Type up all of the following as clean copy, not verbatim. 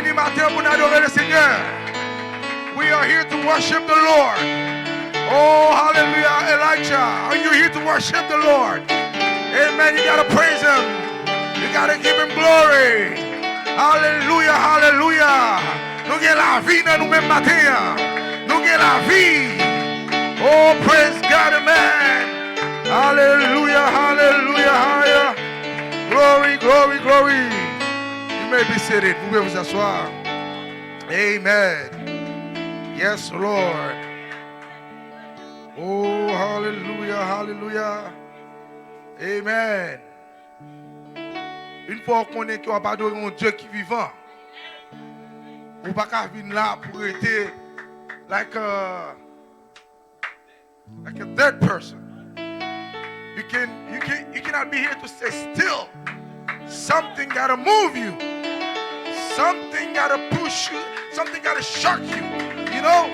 venu matin pour adorer le Seigneur. We are here to worship the Lord. Oh, hallelujah, Elijah. Are you here to worship the Lord? Amen. You got to praise Him. You got to give Him glory. Hallelujah, hallelujah. Nous avons la vie dans nous-mêmes matin. Nous avons la vie. Oh, praise God, amen. Hallelujah, hallelujah, hallelujah. Glory, glory, glory. You may be seated. Vous pouvez vous asseoir. Amen. Yes, Lord. Oh, hallelujah, hallelujah. Amen. Une fois qu'on est qu'on va adorer un Dieu qui est vivant, on ne peut pas venir là pour être like a dead person. You cannot be here to stay still. Something gotta move you. Something gotta push you. Something gotta shock you. You know?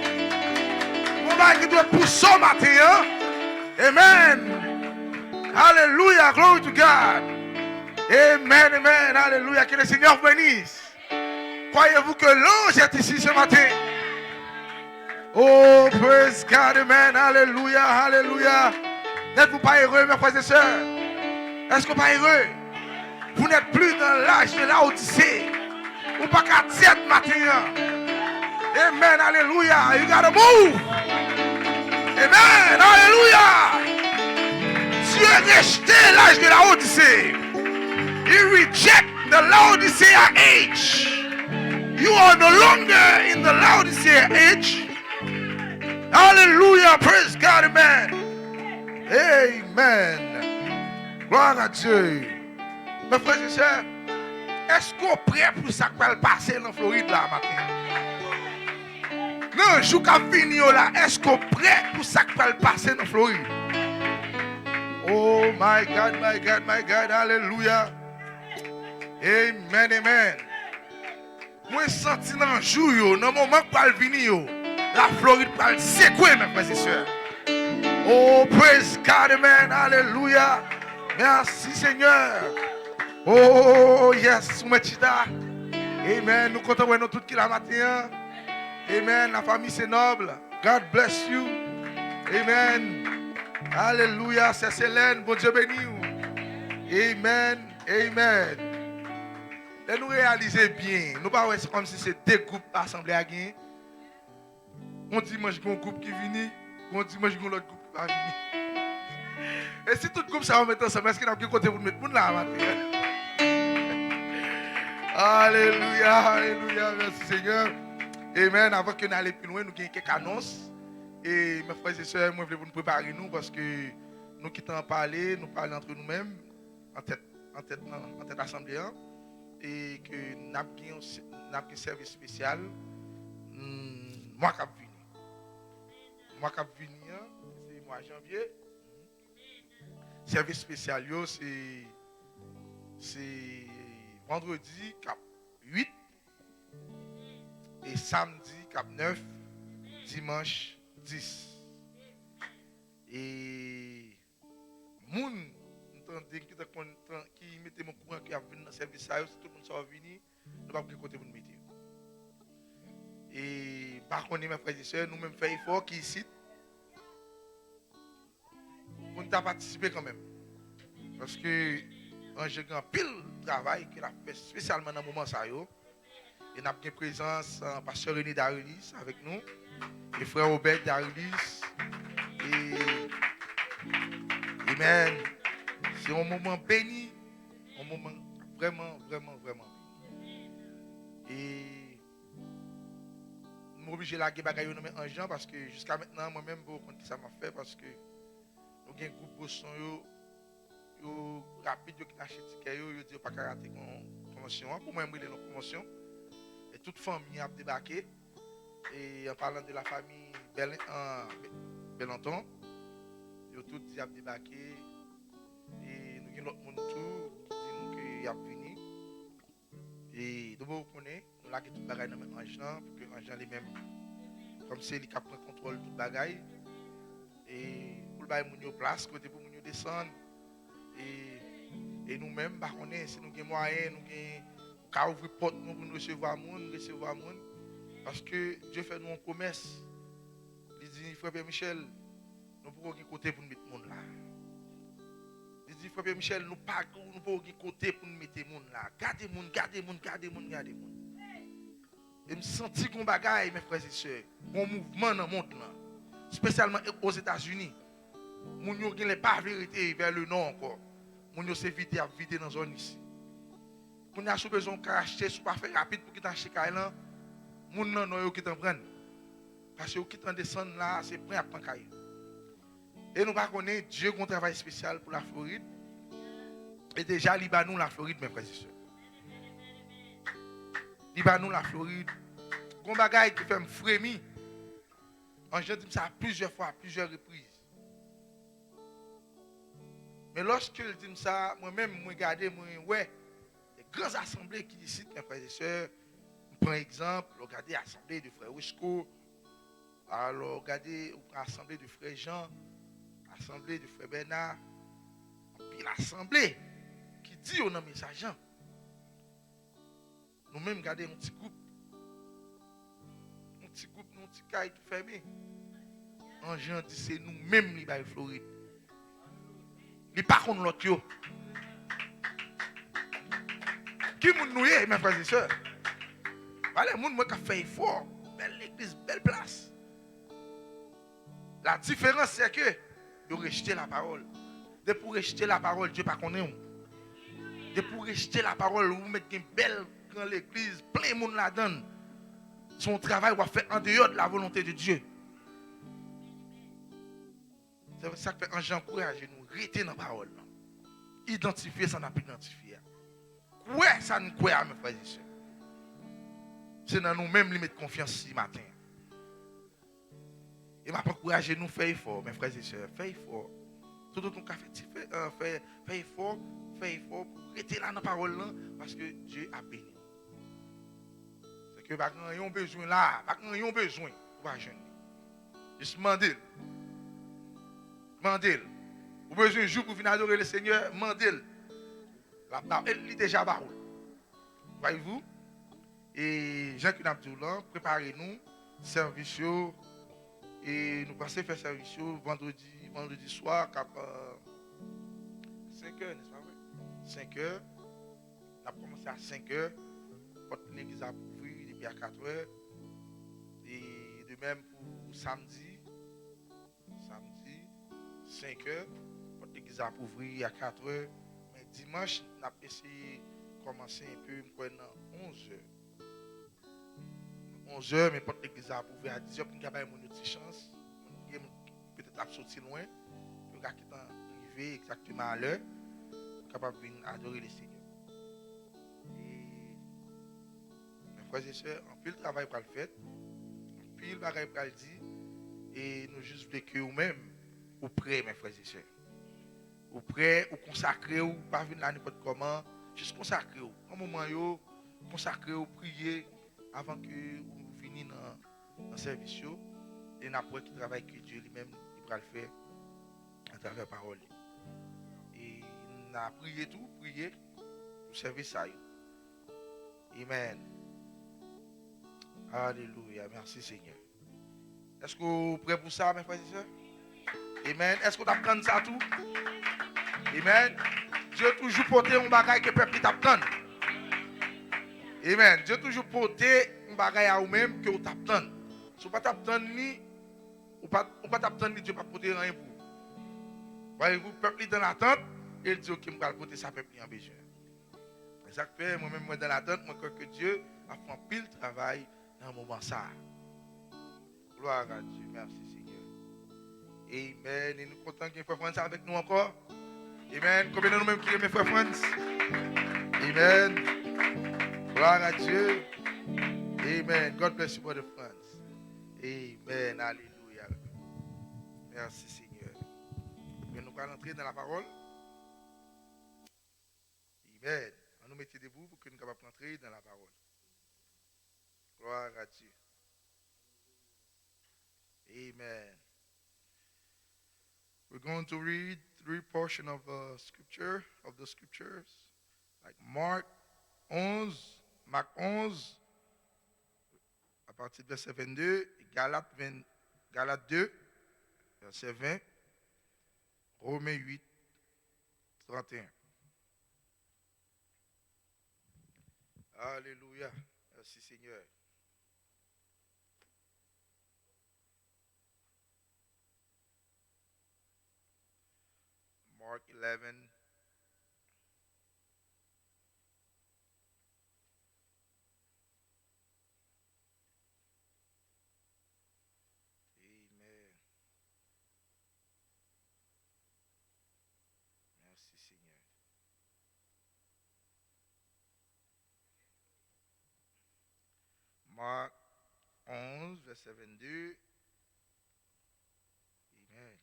On va qui doit pousser au matin. Hein? Amen. Hallelujah. Glory to God. Amen. Amen. Hallelujah. Que le Seigneur vous bénisse. Croyez-vous que l'ange est ici ce matin? Oh, praise God. Amen. Hallelujah. Hallelujah. N'êtes-vous pas heureux, mes frères et sœurs? Est-ce que vous n'êtes pas heureux? Vous n'êtes plus dans l'âge de la Odyssée. Vous n'êtes pas qu'à tête matin. Amen, hallelujah. You gotta move. Amen, hallelujah. Dieu a rejeté l'âge de la Odyssée. He reject the Laodicea age. You are no longer in the Laodicea age. Hallelujah, praise God, amen. Amen. Gloire à Dieu. Mes frères et sœurs, est-ce qu'on est prêt pour ça qui va passer en Floride là matin? Non, je suis fini là. Est-ce qu'on est prêt pour ça qui va passer en Floride? Oh my God, my God, my God, hallelujah. Amen, amen. Moi, je sens dans le jour, dans le moment où je vais venir, la Floride va le secouer, mes frères et sœurs. Oh, praise God, amen, hallelujah. Merci, Seigneur. Oh, yes, Soumachida. Amen. Nous comptons nous tous qui la matin. Amen. La famille, c'est noble. God bless you. Amen. Hallelujah. C'est Célène. Bon Dieu béni. Amen. Amen. Et nous réaliser bien. Nous pas c'est comme si c'est deux groupes assemblés à gagner. On dimanche, il y a un groupe qui vient. On dimanche, il y a un autre groupe qui va venir. Et si tout le groupe ça va mettre ensemble, est-ce qu'il y a un côté pour nous mettre là matin? Alléluia, alléluia, merci Seigneur. Amen. Avant que nous allions plus loin, nous avons quelques annonces. Et mes frères et sœurs, moi je voulais vous préparer nous parce que nous quittons à parler, nous parlons entre nous-mêmes, en tête assemblée. Et que nous avons un service spécial. Moi qui vais venir. Moi qui vais venir, c'est le mois de janvier. Service spécial, c'est vendredi cap 8 et samedi cap 9, dimanche 10. Et moun qui mettait mon courant qui a venu dans le service, si tout le monde soit venu, nous pas côté pour nous mettre. Et par contre, mes frères et sœurs, nous-mêmes faisons effort qui ici pour nous participer quand même. Parce que j'ai un pile de travail qu'il a fait spécialement dans le moment ça. Et nous avons une présence en pasteur René Darulis avec nous, et frère Robert Darulis. Et amen. C'est un moment béni, un moment vraiment, vraiment, vraiment béni. Et nous sommes obligés de la guerre en gens parce que jusqu'à maintenant, moi-même, je ne sais pas ça m'a fait parce que nous avons un groupe de son rapide qui achète ticket, ils disent pas qu'à rater une promotion. Pour moi, je suis dans une promotion. Et toute famille a débarqué. Et en parlant de la famille Belanton, ils ont tous dit qu'ils ont débarqué. Et nous avons l'autre monde tout qui dit qu'ils ont venu. Et nous vous connaissez, nous avons tout le bagage dans le même argent, pour que l'argent les mêmes. Comme c'est lui qui prend contrôle de tout le bagage. Et pour le bagage, nous avons place, côté pour nous descendre. Et nous-mêmes, si nous avons moyen, nous avons Car ouvrir porte nous pour nous recevoir monde, parce que Dieu fait nous une promesse. Il dit frère Pierre Michel, nous pouvons aucun côté pour nous mettre monde là. Il dit frère Pierre Michel, nous pas nous pouvons aucun côté pour nous mettre monde là. Gardez monde. Et me senti qu'on bagaille mes frères et sœurs, bon mouvement dans le monde là, spécialement aux États-Unis. Moun yo gen pas vérité vers le nord encore. Moun yo c'est vite à vider dans zone ici. Qu'on a besoin de acheter sous pas faire rapide pour qu'il t'achète là. Moun nan yo qui t'en prennent. Parce que qui t'en descend là, c'est prêt à prendre caille. Et nous pas connaître Dieu qui un travail spécial pour la Floride. Et déjà Libanon la Floride mes frères et sœurs. Libanon la Floride. Gon bagaille qui fait me frémir. Je dis ça plusieurs fois, à plusieurs reprises. Mais lorsque je dis ça, moi-même, je regarde, ouais, les grandes assemblées qui décident, mes frères et sœurs, je prends exemple, regardez l'assemblée de frère Wisco, alors regardez l'assemblée de frère Jean, l'assemblée de frère Bernard, puis l'assemblée qui dit au nom message Jean. Nous-mêmes, regardez un petit groupe, un petit caille tout fermé. En Jean dit, c'est nous-mêmes qui sommes Floride. Il pas contre l'autre yo. Qui moun nou yé, mes frères et sœurs? Voilà, moun moi qui fait effort, belle église, belle place. La différence c'est que de rejeter la parole. De pour rejeter la parole, Dieu pas connaît ou. De pour rejeter la parole, vous mettez une belle grande église, plein de monde là-dedans. Son travail va faire en dehors de la volonté de Dieu. C'est ça que fait j'encourage nous rester dans la parole. Identifier ça n'a pas identifié. Quoi ça nous croit mes frères et sœurs. C'est dans nous-mêmes qui mettre confiance ce matin. Et m'a encouragé nous faire effort mes frères et sœurs, faire effort. Tout le monde fait effort pour rester là dans la parole là parce que Dieu a béni. C'est que pas grand besoin là, pas grand besoin pour pas jeûner. Juste demander. Mandel. Vous avez besoin de jour pour venir adorer le Seigneur, mandel. Elle est déjà barou. Voyez-vous? Et Jean-Claude Abdoulan, préparez-nous, service. Et nous passons faire service vendredi soir, à 5h, n'est-ce pas vrai? 5h. On a commencé à 5h. L'église a ouvert depuis à 4h. Et de même pour samedi. 5h, notre église a ouvert à 4h, mais dimanche, on a essayé de commencer un peu à 11h. 11h, mais notre église a ouvert à 10h, pour nous avoir une petite chance. Peut-être sortir loin, pour nous arriver exactement à l'heure, capable de adorer le Seigneur. Et mes frères et sœurs, on peut le travail pour le faire, on peut le travail pour le dire, et nous juste voulons que nous-mêmes, ou prêt, mes frères et sœurs. Ou prêt, ou consacré, ou pas venir là n'importe comment. Juste consacré. Un moment, consacré, ou prier avant que vous veniez dans le service. Et après, qui travaille que Dieu lui-même, il va le faire à travers la parole. Et on a prié pour servir ça. Amen. Alléluia. Merci Seigneur. Est-ce que vous êtes prêts pour ça, mes frères et sœurs? Amen. Est-ce qu'on apprend ça tout? Amen. Dieu toujours porté un bagage que le peuple t'apprend. Amen. Dieu toujours porté un bagage à vous-même que vous t'apprend. Si vous ne t'apprend ni, ou pas t'apprendre ni, Dieu ne va pas porter rien pour vous. Voyez-vous, le peuple est dans l'attente, et il dit ok, je vais porter ça peuple en besoin. C'est ça que fait, moi-même, moi dans l'attente, moi crois que Dieu a fait un pile travail dans un moment ça. Gloire à Dieu. Merci Seigneur. Amen. Et nous comptons qu'il y ait frère France avec nous encore. Amen. Combien de nous-mêmes qui aiment mes frères France? Amen. Gloire à Dieu. Amen. God bless you, brother France. Amen. Alléluia. Merci Seigneur. Mais nous allons entrer dans la parole. Amen. On nous mettez debout pour que nous puissions entrer dans la parole. Gloire à Dieu. Amen. We're going to read 3 portions of the scriptures, like Mark 11, Marc 11, à partir du verset 22, Galates 2, verset 20, Romains 8, 31. Alléluia. Merci Seigneur. Mark 11. Amen. Merci Seigneur. Marc 11, verset 22. Amen.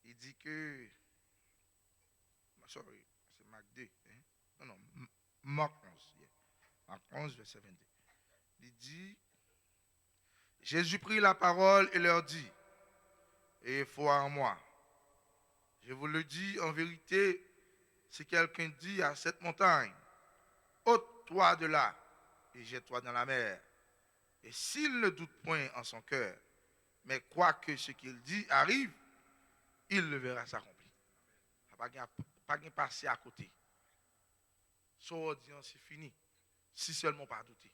Il dit que. Sorry, c'est Marc 2. Hein? Non, non, Marc 11. Yeah. Marc 11, verset 22. Il dit, Jésus prit la parole et leur dit, ayez foi en moi. Je vous le dis en vérité, si quelqu'un dit à cette montagne, ôte-toi de là et jette-toi dans la mer. Et s'il ne doute point en son cœur, mais croit que ce qu'il dit arrive, il le verra s'accomplir. Pas de passer à côté. Son audience c'est fini. Si seulement pas douter.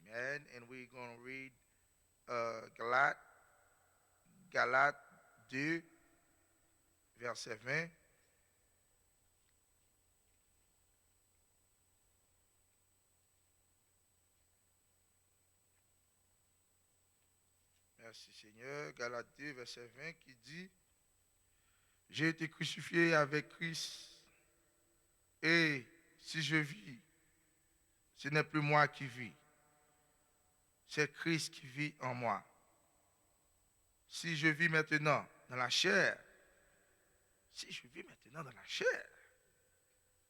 Amen. And we're going to read Galates 2, verset 20. Merci Seigneur. Galates 2, verset 20 qui dit, j'ai été crucifié avec Christ et si je vis, ce n'est plus moi qui vis, c'est Christ qui vit en moi. Si je vis maintenant dans la chair,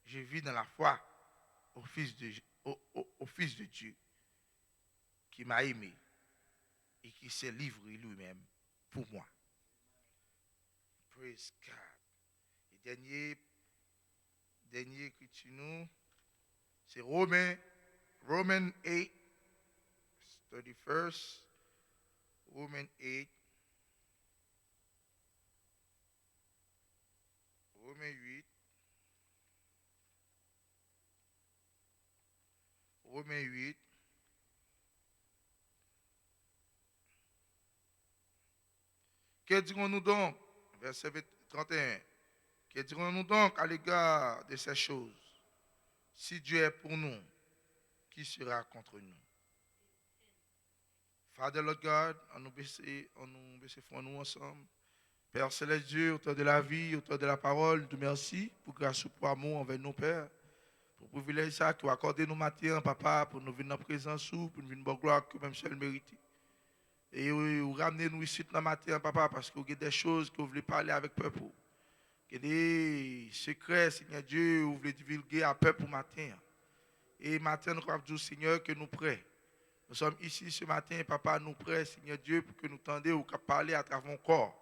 je vis dans la foi au Fils de Dieu qui m'a aimé et qui s'est livré lui-même pour moi. Praise God. Et dernier écriture nous, c'est Romains 8, 31st, Romains 8, Romains 8, que dirons-nous donc, verset 31, que dirons-nous donc à l'égard de ces choses? Si Dieu est pour nous, qui sera contre nous? Father, Lord God, on nous baisse nous ensemble. Père Céleste Dieu, auteur de la vie, auteur de la parole, nous merci pour grâce et pour amour envers nos pères. Pour le privilège ça que vous accordez nos matins, papa, pour nous venir dans la présence, pour nous venir dans la gloire que même seul mérite. Et vous ramenez nous ici dans le matin, papa, parce que vous avez des choses que vous voulez parler avec le peuple. Il y a des secrets, Seigneur Dieu, vous voulez divulguer à peuple matin. Et matin, nous croyons, Seigneur, que nous prêts. Nous sommes ici ce matin, papa, nous prêts, Seigneur Dieu, pour que nous tendions ou parler à travers mon corps.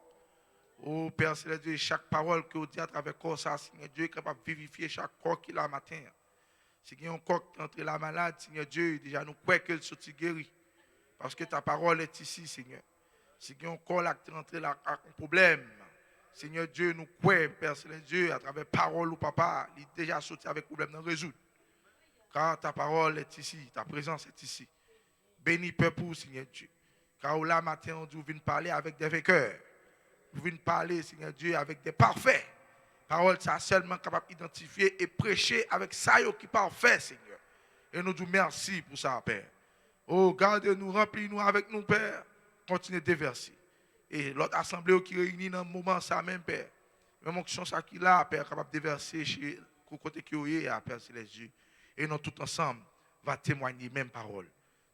Oh Père Céleste Dieu, chaque parole que vous dites à travers le corps, ça, Seigneur Dieu, est capable de vivifier chaque corps qu'il a matin. Si il y a un corps qui entre la malade, Seigneur Dieu, déjà nous croyons que soit guéri. Parce que ta parole est ici, Seigneur. Si il y a un corps qui entre un problème, Seigneur Dieu, nous croyons, Père Céleste Dieu, à travers parole ou papa, il est déjà sorti avec problème de résoudre. Car ta parole est ici, ta présence est ici. Bénis peuple, Seigneur Dieu. Car là, matin, on dit, vous venez parler avec des vainqueurs. Vous venez parler, Seigneur Dieu, avec des parfaits. Parole, ça seulement capable d'identifier et prêcher avec ça qui est parfait, Seigneur. Et nous disons merci pour ça, Père. Oh, gardez-nous, remplis-nous avec nous, Père. Continuez de déverser. Et l'autre assemblée qui réunit dans le moment, ça même, Père. Même onction ça qui là, Père, capable de déverser chez le côté qui est, Père Céleste Dieu. Et nous tous ensemble, va témoigner même parole.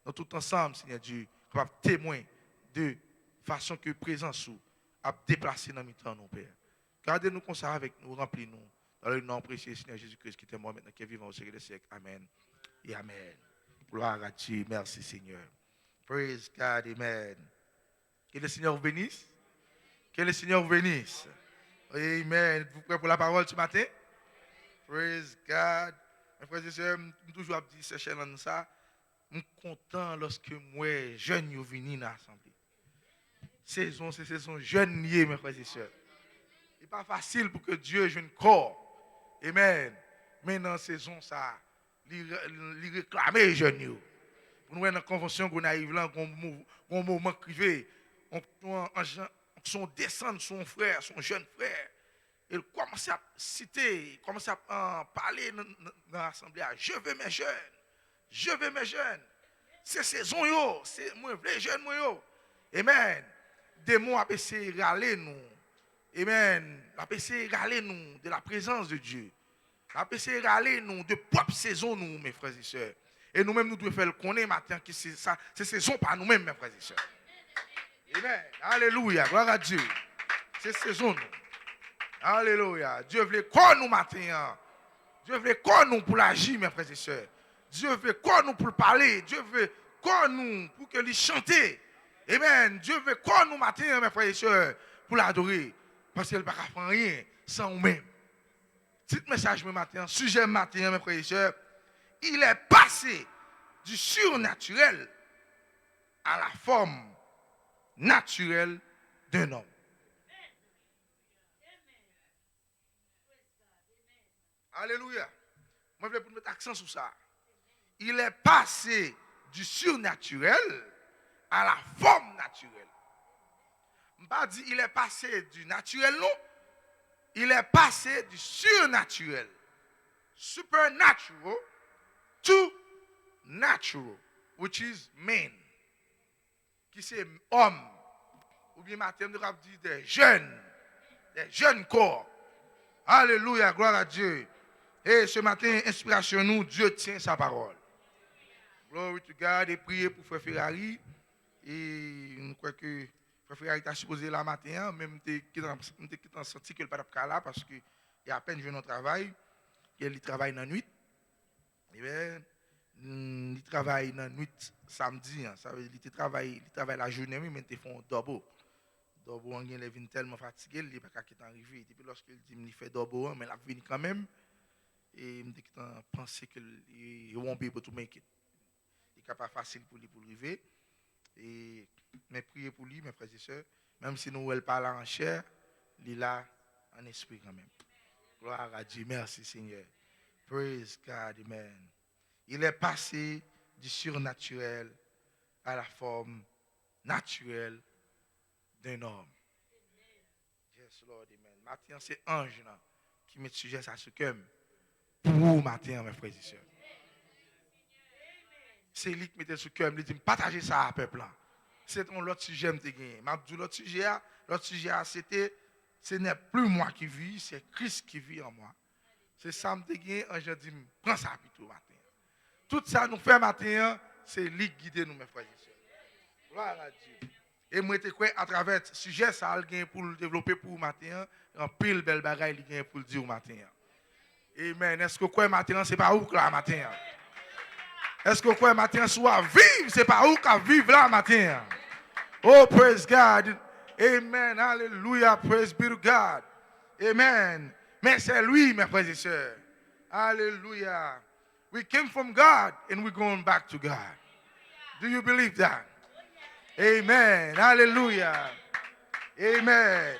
Nous tous ensemble, Seigneur Dieu, capable de témoigner de façon que présence a déplacé dans notre temps, Père. Gardez-nous comme ça avec nous, remplis-nous. Dans le nom précieux, Seigneur Jésus-Christ, qui est mort maintenant, qui est vivant au siècle des siècles. Amen. Et Amen. Gloire à Dieu. Merci, Seigneur. Praise God. Amen. Que le Seigneur vous bénisse. Que le Seigneur vous bénisse. Amen. Êtes-vous prêts pour la parole ce matin? Praise God. Mes frères et sœurs, je toujours dit ces chaînes ça. Je suis content lorsque moi, jeune, je viens dans l'assemblée. Saison, c'est saison jeune, mes frères et sœurs. Ce n'est pas facile pour que Dieu joue un corps. Amen. Mais dans la saison, ça, il réclame les jeunes. Pour nous, dans la convention qu'on arrive là, qu'on moment privé, on descend son frère, son jeune frère. Il commence à citer, commence à parler dans l'assemblée. Je veux mes jeunes. Je veux mes jeunes. C'est saison, yo. C'est moi, les jeunes, moi, yo. Amen. Des mots à essayer de râler nous. Amen. À essayer de râler nous de la présence de Dieu. À essayer de râler nous de propre saison, nous, mes frères et sœurs. Et nous-mêmes, nous devons faire le connaître matin que c'est ça, c'est saison par nous-mêmes, mes frères et sœurs. Amen. Alléluia. Gloire à Dieu. C'est saison, nous. Alléluia. Dieu veut quoi nous matin. Dieu veut quoi nous pour l'agir, mes frères et sœurs. Dieu veut quoi nous pour parler. Dieu veut quoi nous pour que lui chanter. Amen. Dieu veut quoi nous matin, mes frères et sœurs, pour l'adorer. Parce qu'il ne peut pas faire rien sans nous-mêmes. Petit message ce matin, sujet matin, mes frères et sœurs. Il est passé du surnaturel à la forme naturelle d'un homme. Alléluia. Moi, je veux mettre accent sur ça. Il est passé du surnaturel à la forme naturelle. Je ne pas dire il est passé du naturel, non. Il est passé du surnaturel, supernatural, to natural, which is man. Qui c'est homme. Ou bien matin, nous avons dit des jeunes corps. Alléluia, gloire à Dieu. Et ce matin, inspiration nous, Dieu tient sa parole. Glory to God. Et priez pour Frère Ferrari. Et nous croyons que Frère Ferrari t'a supposé là matin, même si tu as senti qu'il n'est pas là parce qu'il y a à peine joué au travail. Il travaille dans la nuit. Et bien, il travaille dans la nuit samedi. Ça veut dire qu'il travaille la journée, mais il fait un double. Double, il est tellement fatigué, il n'est pas qu'il est arrivé. Depuis lorsqu'il dit qu'il fait double, mais il a venu quand même. Et il a pensé qu'il ne won't be able to make it. Il n'est pas facile pour lui pour arriver. Mais priez pour lui, mes frères et sœurs. Même si nous ne parlons pas en chair, il est là en esprit quand même. Gloire à Dieu. Merci Seigneur. Praise God. Amen. Il est passé du surnaturel à la forme naturelle d'un homme. Yes, Lord. Amen. Maintenant, c'est ange qui met sujet à ce cœur. Pour vous, matin, mes frères et sœurs. C'est lui qui mettait ce cœur, il dit, partagez ça à peuple. C'est l'autre sujet que j'ai gagné. L'autre sujet, c'était, ce n'est plus moi qui vis, c'est Christ qui vit en moi. C'est ça que j'ai gagné, je dis, prends ça plutôt matin. Tout ça nous fait matin, c'est lui qui guide nous, mes frères et sœurs. Gloire à Dieu. Et moi, je crois à travers ce sujet, ça a gagné pour le développer pour matin, en pile belle bagaille, il gagne pour le dire au matin. Amen. Est-ce que quoi matin, c'est pas où là matin? Est-ce que quoi matin soit vivre, c'est pas où qu'à vivre là matin? Oh, praise God. Amen. Hallelujah. Praise be to God. Amen. Mais c'est lui, mes frères et sœurs. Hallelujah. We came from God and we're going back to God. Do you believe that? Amen. Hallelujah. Amen.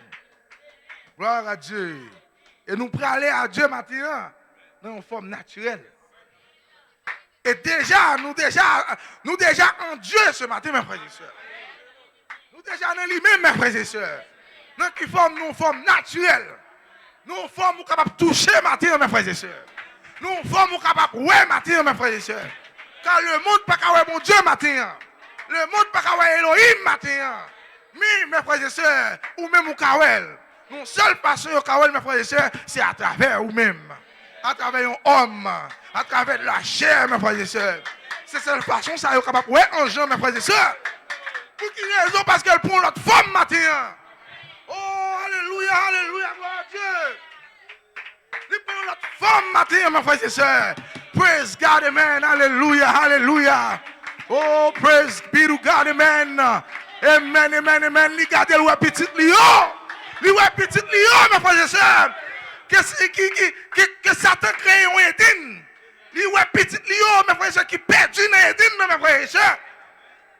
Gloire à Dieu. Et nous pourrons aller à Dieu maintenant dans une forme naturelle. Et déjà, nous déjà en Dieu ce matin, mes frères et sœurs. Nous déjà en lui-même, mes frères et sœurs. Nous qui forme nous forme naturelle. Nous forme capables de toucher matin, mes frères et sœurs. Nous forme capables de ouais matin, mes frères et sœurs. Car le monde pas qu'à ouais mon Dieu matin. Le monde pas qu'à ouais Elohim matin. Mais mes frères et sœurs, ou même au Kawel. Nous seule façon au Kawel, mes frères et sœurs, c'est à travers vous-même. À travers un homme, à travers la chair, mes frères et sœurs. C'est cette façon, ça est capable. Ouais, en Jean, mes frères et sœurs. Pour qui raison? Parce qu'elle prend notre forme matin. Oh, alléluia, alléluia, gloire à Dieu. Elle prend notre forme matin, mes frères et sœurs. Praise God, amen, alléluia, alléluia. Oh, praise be to God, amen. Amen, amen, amen. Regardez le petit lion. Le petit lion, mes frères et sœurs. que Satan crée un Éden. Lui, ouais, petit Lio, mes frères et sœurs, qui perdu dans l'Éden, mes frères et sœurs.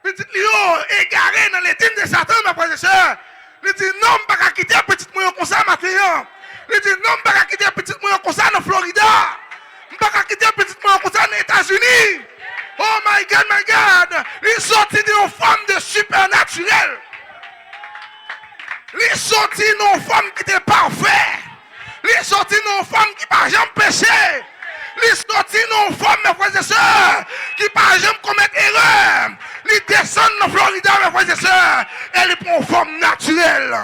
Petit Lio, égaré dans l'Éden de Satan, mes frères et sœurs. Il dit non, je ne vais pas quitter petit moyen comme ça, maintenant. Il dit non, je ne vais pas quitter petit moyen comme ça dans Florida. Je ne vais pas quitter petit moyen comme ça dans les États-Unis. Oh my God. Il sortit d'une forme de supernaturel. Il sortit d'une forme qui était parfaite. Il sortit d'une forme qui n'a jamais péché. Il sortit d'une forme, mes frères et sœurs, qui n'a jamais commettre erreur. Il descend dans Florida, mes frères et sœurs. Et il prend une forme naturelle.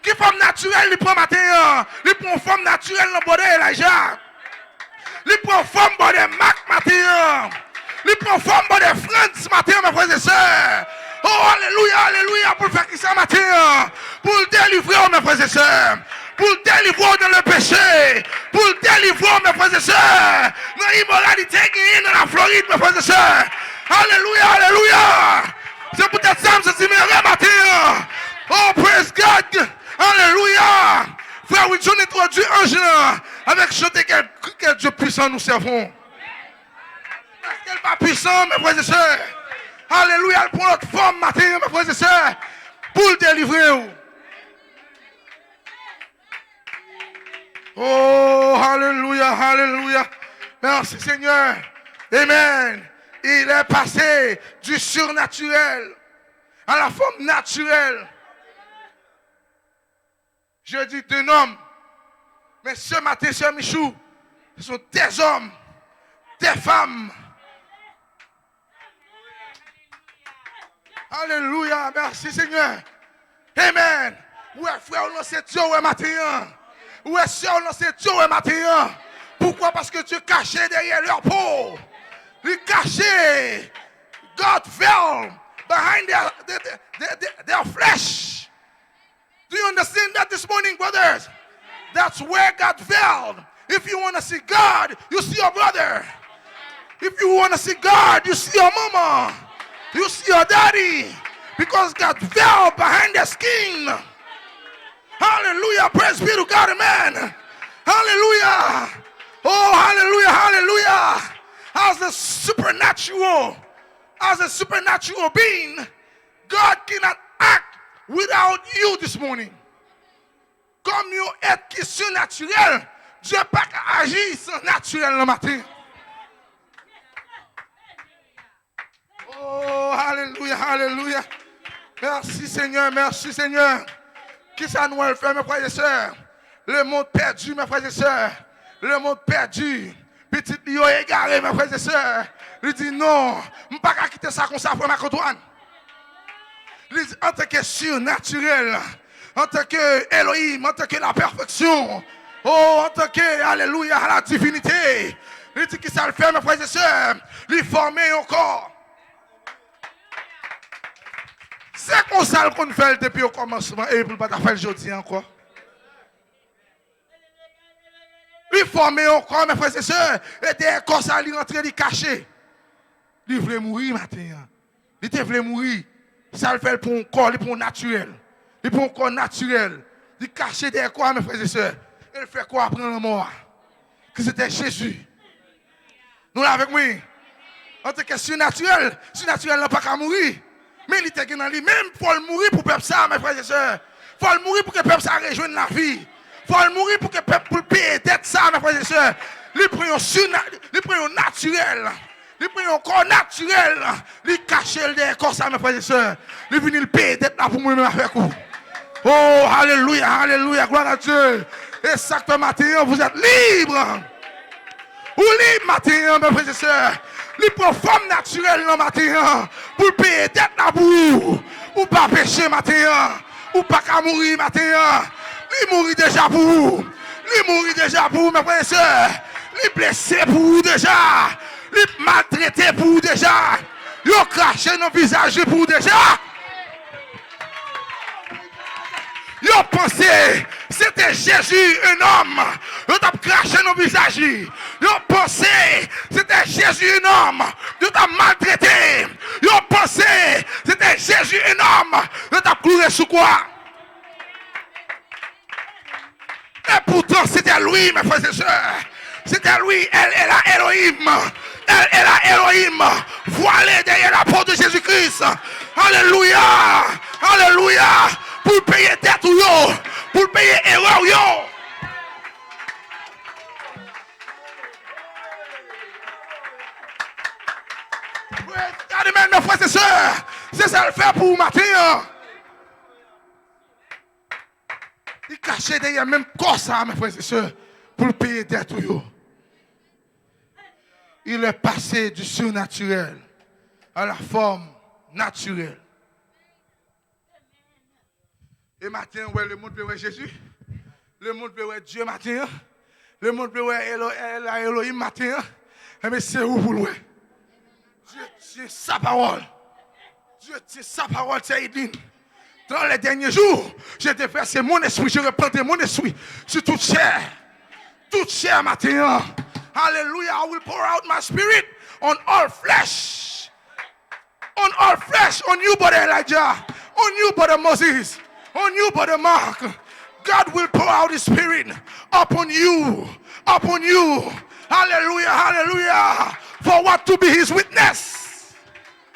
Qui forme naturelle, il prend matin. Il prend une forme naturelle dans le bordel Elijah. Il prend une forme de Mac matin. Il prend une forme de France matin, mes frères et sœurs. Oh, alléluia, pour faire qui ça matin. Pour le délivrer, mes frères et sœurs. Pour le délivrer dans le péché. Pour le délivrer, mes frères et sœurs. Dans l'immoralité qui est dans la Floride, mes frères et sœurs. Alléluia. C'est peut-être ça que je me matin. Oh, praise God. Alléluia. Frère Wilson introduit ange avec chanter quel Dieu puissant nous servons. Parce qu'elle n'est pas puissant, mes frères et sœurs. Alléluia, pour notre forme matin, mes frères et sœurs, pour le délivrer. Oh, alléluia. Merci Seigneur. Amen. Il est passé du surnaturel à la forme naturelle. Je dis d'un homme. Mais ce matin, Sœur Michou, ce sont des hommes, des femmes. Alléluia, merci Seigneur. Amen. Ouais, frère, on sait Dieu, ouais, matin. Ouais, sœur, on sait Dieu, ouais, matin. Pourquoi? Parce que Dieu cachait derrière leur peau. Il cachait. God fell behind their flesh. Do you understand that this morning, brothers? That's where God fell. If you want to see God, you see your brother. If you want to see God, you see your mama. You see your daddy. Because God fell behind the skin. Hallelujah. Praise be to God, amen. Hallelujah. Oh, hallelujah. As a supernatural being, God cannot act without you this morning. Comme you êtes qui surnaturel, Dieu n'a pas agir sans naturel le matin. Oh, alléluia. Merci Seigneur. Qui ça nous a fait, mes frères et sœurs? Le monde perdu, mes frères et sœurs. Le monde perdu. Petit Lio égaré, mes frères et sœurs. Il dit non, je ne peux pas quitter ça comme ça pour ma Antoine. Il dit en tant que surnaturel, en tant que Elohim, en tant que la perfection, oh, en tant que, alléluia, la divinité. Il dit que ça le fait, mes frères et sœurs. Il forme un corps. C'est comme ça qu'on fait depuis le commencement et pour ne pas faire aujourd'hui encore. Il forme un corps, mes frères et sœurs, et des corps, ça lui rentre, il caché. Il voulait mourir maintenant. Il voulait mourir. Ça le fait pour un corps, pour un naturel. Il pour un corps naturel. Il cachait des corps, mes frères et sœurs. Il fait quoi après la mort? Que c'était Jésus. Nous l'avons avec moi. En tant que surnaturel n'a pas qu'à mourir. Mais il était dans lui. Même pour le mourir pour le peuple ça, mes frères et sœurs. Il faut le mourir pour que le peuple ça rejoigne la vie. Il faut le mourir pour que le peuple pour payer tête ça, mes frères et sœurs. Il prend un naturel. Il prend un corps naturel. Il cache le corps ça, mes frères et sœurs. Il vient le payer tête là pour moi-même avec vous. Oh, alléluia, gloire à Dieu. Et ça que matin, vous êtes libre. Ou libre matin, mes frères et sœurs. Il prend forme naturelle le matin pour payer tête là pour vous. Ou pas pécher matin. Ou pas qu'à mourir matin. Il mourit déjà pour vous. Mes frères et sœurs. Il blessé pour vous déjà. Il maltraité pour vous déjà. Il craché dans le visage pour vous déjà. Ils ont pensé, c'était Jésus, un homme. Ils ont craché dans le visage. Ils ont pensé, c'était Jésus, un homme. Ils ont maltraité. Ils ont pensé, c'était Jésus, un homme. Ils ont cloué sous quoi? Et pourtant, c'était lui, mes frères et sœurs. C'était lui, elle est la Elohim. Elle est la Elohim. Voilée derrière la porte de Jésus-Christ. Alléluia. Alléluia. Pour payer dette ou yo. Pour payer erreur yo. Amen, mes frères et sœurs. C'est ça le fait pour vous matin. Il cachait derrière même corps ça, mes frères et sœurs, pour payer dette ou yo. Il est passé du surnaturel à la forme naturelle. Et matin, ouais, le monde peut voir Jésus. Le monde peut voir Dieu matin. Le monde peut voir Elohim matin. Mais c'est où vous le voyez? Dieu tient sa parole. Dieu tient sa parole, c'est Edine. Dans les derniers jours, j'ai déversé mon esprit, j'ai replanté mon esprit sur toute chair. Toute chair matin. Hallelujah, I will pour out my spirit on all flesh. On all flesh, on you, brother Elijah. On you, brother Moses. On you, brother Mark. God will pour out his spirit upon you. Upon you. Hallelujah, hallelujah. For what? To be his witness.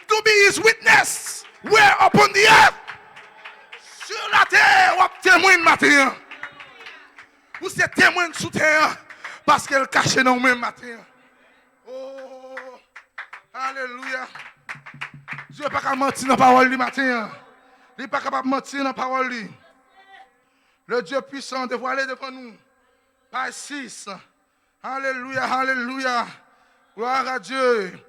To be his witness. Where? Upon the earth. Sur la terre, ou témoin matin. Vous êtes témoin sous terre. Parce qu'elle cache dans le même matin. Oh, alléluia. Dieu n'est pas capable de mentir dans la parole du matin. Il n'est pas capable de mentir dans la parole. Le Dieu puissant dévoilé devant nous. Page 6. Alléluia, alléluia. Gloire à Dieu. Le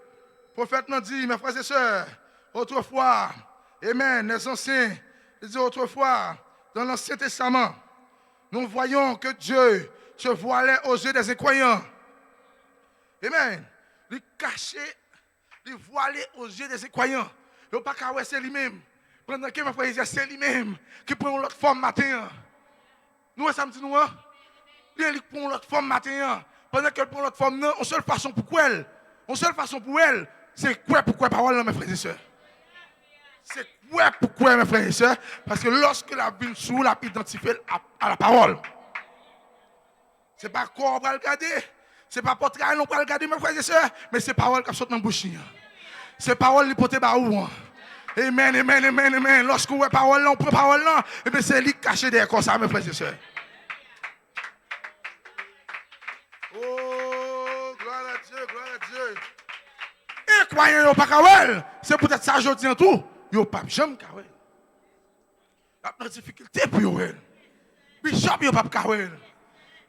prophète nous dit, mes frères et sœurs, autrefois, amen, les anciens, ils disent autrefois, dans l'Ancien Testament, nous voyons que Dieu se voilait aux yeux des incroyants. Amen. Il cachait, il voilait aux yeux des incroyants. Il ne pas qu'à c'est lui-même. Pendant que mes frères, c'est lui-même qui prend l'autre forme matin. Nous, ça me dit nous, il prend l'autre forme matin. Pendant qu'elle prend l'autre forme, une seule façon pour elle. Une seule façon pour elle, c'est quoi pourquoi parole, mes frères et sœurs. C'est quoi pourquoi, mes frères et sœurs. Parce que lorsque la vie sous la identifié à la parole. Ce n'est pas quoi on va regarder. Ce n'est pas portrait on va regarder, mes frères et sœurs. Mais c'est parole qui sort dans la bouche. C'est parole qui porte par où. Amen, amen, amen, amen. Lorsque vous avez parole là, on prend parole là. Et bien c'est lui caché derrière comme ça, mes frères et sœurs. Oh, gloire à Dieu, gloire à Dieu. Et croyant yon pas kawel, c'est peut-être ça je dis en tout. Yon pas jamais kawel. La petite difficulté pour yon. Bishop yon pas kawel.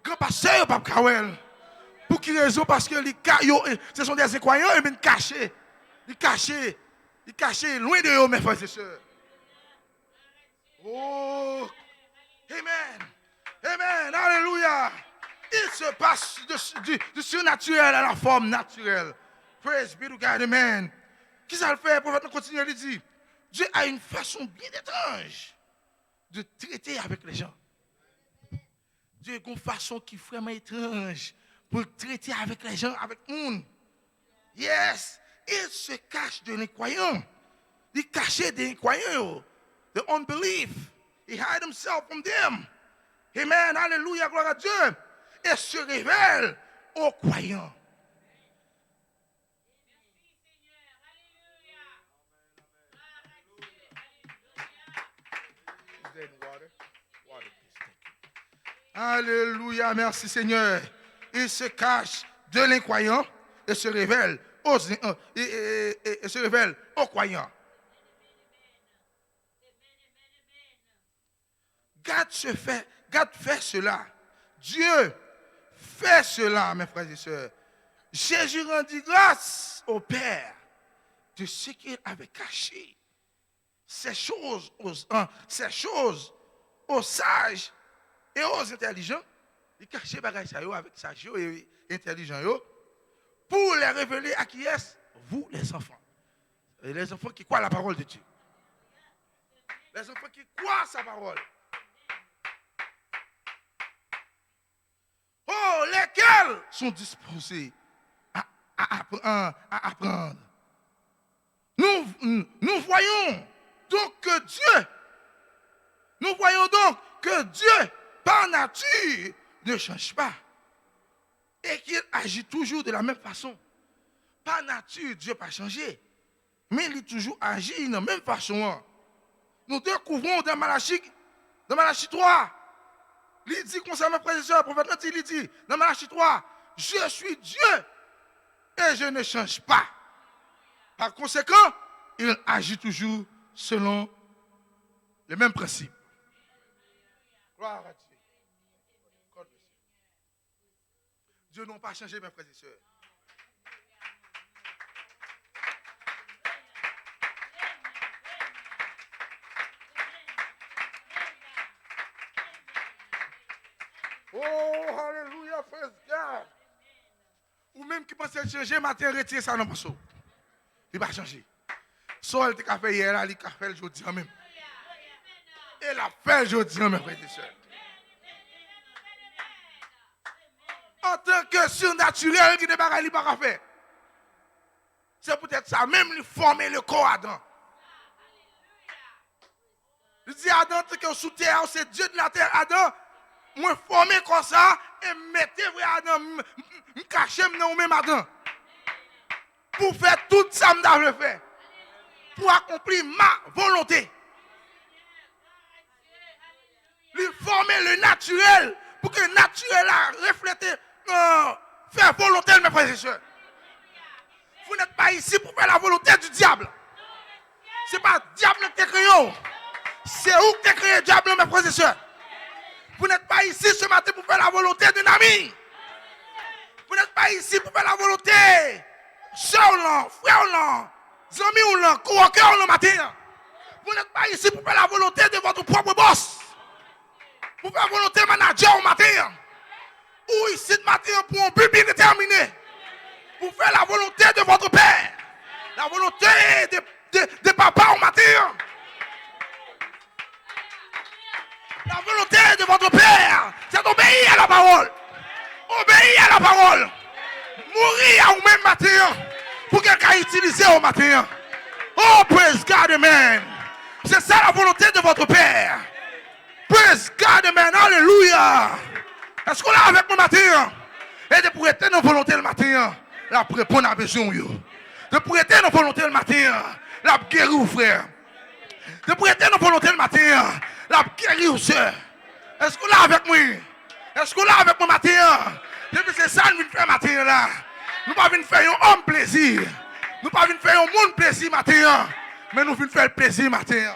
Grand pasteur yon pas kawel. Pour qui raison? Parce que ce sont des incroyants et bien cachés. Ils cachés loin de eux, mes frères et sœurs. Oh, amen, amen, alléluia. Il se passe du surnaturel à la forme naturelle. Praise be to God, amen. Qui ça le fait? Le prophète continue, il dit, Dieu a une façon bien étrange de traiter avec les gens. Dieu a une façon qui est vraiment étrange pour traiter avec les gens, avec le monde. Yes, il se cache de l'incroyant. Il cachait des incroyants. The unbelief. He hide himself from them. Amen, alléluia, gloire à Dieu. Et se révèle aux croyants. Alléluia, merci Seigneur. Il se cache de l'incroyant et se révèle aux croyants. God fait cela. Dieu fait cela, mes frères et sœurs. Jésus rendit grâce au Père de ce qu'il avait caché. Ces choses aux sages et aux intelligents. Il cachait bagage avec sages et intelligents pour les révéler à qui est vous les enfants. Et les enfants qui croient la parole de Dieu. Les enfants qui croient sa parole. Oh, lesquels sont disposés à apprendre. Nous voyons donc que Dieu, par nature, ne change pas. Et qu'il agit toujours de la même façon. Par nature, Dieu n'a pas changé. Mais il toujours agit de la même façon. Nous découvrons dans Malachie 3, il dit comme ça, mes frères et sœurs, le prophète il dit, dans Malachie 3, je suis Dieu et je ne change pas. Par conséquent, il agit toujours selon les mêmes principes. Gloire à Dieu. Dieu n'a pas changé, mes frères et sœurs. Oh, alléluia, praise God. Ou même qui pensait changer, matin, retirer ça dans le morceau. Il va changer. Soit il a fait hier, il a fait aujourd'hui même. Il a fait aujourd'hui, mes frères et sœurs. En tant que surnaturel qui n'est pas fait. C'est peut-être ça, même lui former le corps Adam. Il dit Adam, que sous terre, c'est Dieu de la terre, Adam. Moi formé comme ça et mettez vrai Adam, me cacher dans même Adam. Pour faire tout ça que je faire. Pour accomplir ma volonté. Lui former le naturel pour que le naturel a reflété faire volonté mes frères et sœurs. Vous n'êtes pas ici pour faire la volonté du diable. Ce n'est pas le diable qui t'a créé. C'est où que tu as créé le diable mes frères et sœurs. Vous n'êtes pas ici ce matin pour faire la volonté d'un ami. Vous n'êtes pas ici pour faire la volonté soeur ou frère ou ami ou coworker le matin. Vous n'êtes pas ici pour faire la volonté de votre propre boss. Pour faire la volonté manager au matin. Ou ici ce matin pour un but bien déterminé. Pour faire la volonté de votre père. La volonté de papa au matin. La volonté de votre Père, c'est d'obéir à la parole. Obéir à la parole. Mourir au même matin pour quelqu'un utiliser au matin. Oh, praise God, amen. C'est ça la volonté de votre Père. Praise God, amen. Alléluia. Est-ce qu'on est avec moi matin? Et de pour être nos volontés le matin, la répondre à besoin. De pour être nos volontés le matin, la guérir, frère. De pour être nos volontés le matin, la guérir, sœur. Est-ce qu'on est avec moi? Est-ce qu'on est avec moi matin? C'est ça que nous faisons matin là. Nous ne pas venir faire un homme plaisir. Nous ne pas venir faire un monde plaisir matin. Mais nous venons faire plaisir matin.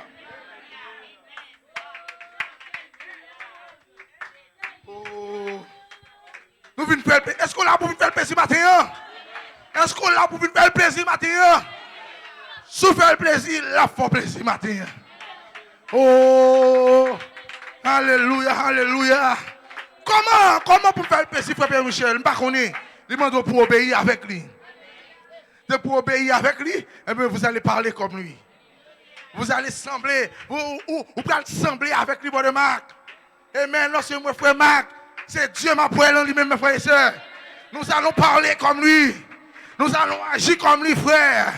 Oh. Nous venons faire plaisir. Est-ce qu'on est là pour venir faire plaisir matin? Est-ce qu'on est là pour venir faire plaisir matin? Si vous faites plaisir, là, faut plaisir matin. Oh, alléluia, alléluia. Comment pour faire plaisir, frère Pierre Michel? Je ne sais pas. Il demande pour obéir avec lui. De pour obéir avec lui, eh bien, vous allez parler comme lui. Vous allez sembler, vous allez sembler avec lui, votre Marc. Et maintenant, c'est mon frère Marc. C'est Dieu ma poêle en lui-même, mes frères et sœurs. Nous allons parler comme lui. Nous allons agir comme lui, frère.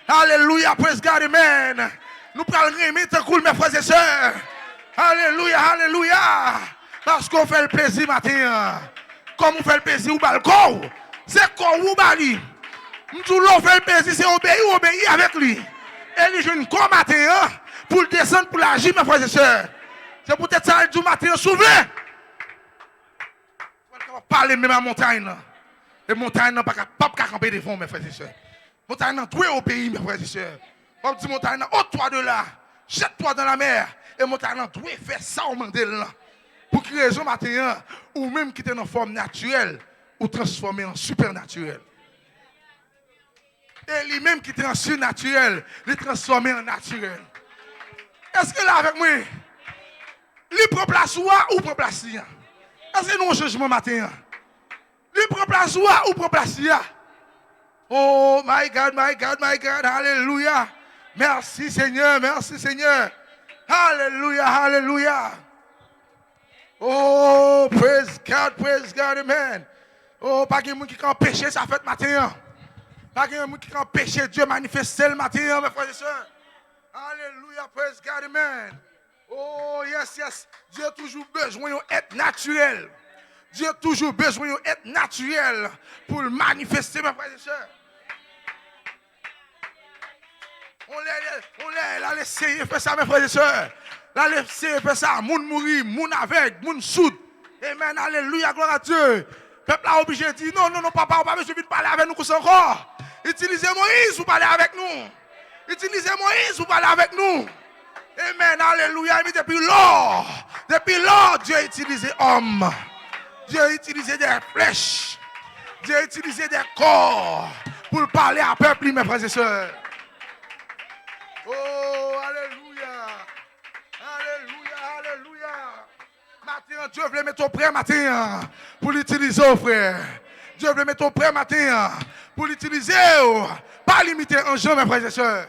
Alléluia, praise God, amen. Nous parlons remettre cool, mes frères et sœurs. Alléluia, alléluia. Parce qu'on fait le plaisir matin. Comme on fait le plaisir au balcon. C'est comme vous bali. Nous fait le plaisir, c'est obéir avec lui. Et les jeunes comme matin pour le descendre, pour l'agir, mes frères et sœurs. C'est peut-être ça du matin, souvent. On va parler même à la montagne. Et la montagne n'a pas camper devant, mes frères et sœurs. Montagne doit obéir, mes frères et sœurs. On dit montagne, ôte-toi de là, jette-toi dans la mer. Et montagne doit faire ça au mandel. Pour qu'il raison matin, ou même quitter dans forme naturelle, ou transformer en supernaturel. Et lui-même qui est en surnaturel, les transformer en naturel. Est-ce que là avec moi, lui prend place ou prend place? Est-ce que nous avons un changement matin? Lui prend place ou prend place? Oh my God, my God, my God, alléluia. Merci Seigneur, merci Seigneur. Alléluia, alléluia. Oh, praise God, amen. Oh, pas de monde qui a péché, ça fait matin. Pas de monde qui a péché, Dieu manifester le matin, mes frères et sœurs. Alléluia, praise God, amen. Oh, yes, yes. Dieu a toujours besoin d'être naturel. Dieu a toujours besoin d'être naturel pour le manifester, mes frères et sœurs. On l'a laissé faire ça, mes frères et sœurs. La laissé faire ça. Moun mourir, moun avec, moun soud. Amen, alléluia, gloire à Dieu. Peuple a obligé de dire non, non, non, papa, on va pas parler avec nous comme ça encore. Utilisez Moïse pour parler avec nous. Utilisez Moïse pour parler avec nous. Amen, alléluia. Mais depuis lors, Dieu a utilisé homme. Dieu a utilisé des flèches. Dieu a utilisé des corps pour parler à peuple, mes frères et sœurs. Oh, alléluia. Alléluia, alléluia. Matin, Dieu veut mettre au prêt matin pour l'utiliser, frère. Dieu veut mettre au prêt matin pour l'utiliser. Pas limiter en jeu, mes frères et sœurs.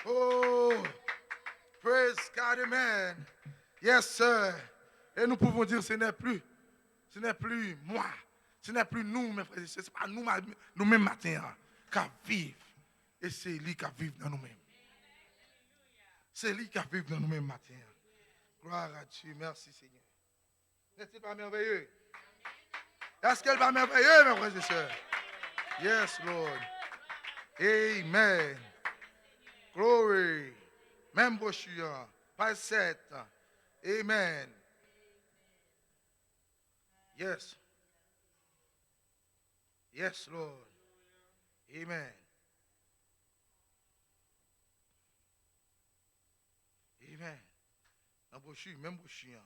Oh, praise God, amen. Yes, sir. Et nous pouvons dire ce n'est plus moi, ce n'est plus nous, mes frères et sœurs. Ce n'est pas nous-mêmes matin qui vivons. Et c'est lui qui vit dans nous-mêmes. C'est lui qui vit dans nous-mêmes matin. Gloire à Dieu. Merci Seigneur. N'est-il pas merveilleux? Est-ce qu'elle va merveilleux, mes frères et sœurs? Yes, Lord. Amen. Glory. Même brochure. Page 7. Amen. Yes. Yes, Lord. Amen. Amen. Dans la brochure, même brochure,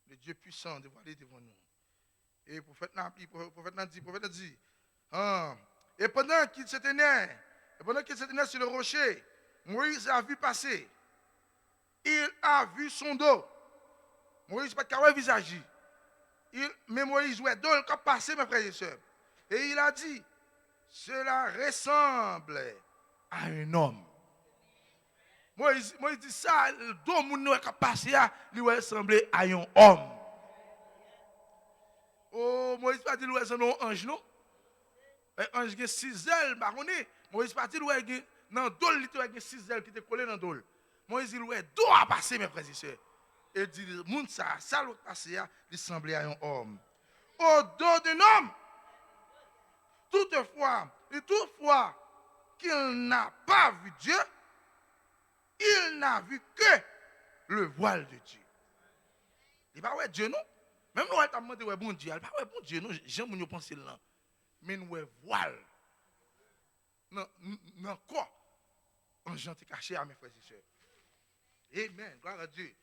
le Dieu puissant dévoilé devant nous. Et le prophète n'a dit, et pendant qu'il s'était né sur le rocher, Moïse a vu passer. Il a vu son dos. Moïse n'a pas de visage. Mais Moïse ouais dos qui a passé, mes frères et sœurs. Et il a dit, cela ressemble à un homme. Moïse dit ça, le dos qui a passé, il ressemble à un homme. Oh, Moïse pas dit qu'il ressemble à un ange, non? Un ange qui a 6 ailes, Moïse pas dit qu'il ressemble dans le dos, il a 6 ailes qui étaient collées dans le dos. Moïse dit qu'il dos à passer, mes frères et sœurs. Et dit, ça l'autre passé, il semblait à un homme. Au dos d'un homme, toutefois qu'il n'a pas vu Dieu, il n'a vu que le voile de Dieu. Il va voir Dieu, non? Même nous, on a demandé, bon Dieu, il va voir bon Dieu, non? J'aime nous penser là. Mais nous, voile. Non, quoi? On j'en caché à mes frères et sœurs. Amen, gloire à Dieu.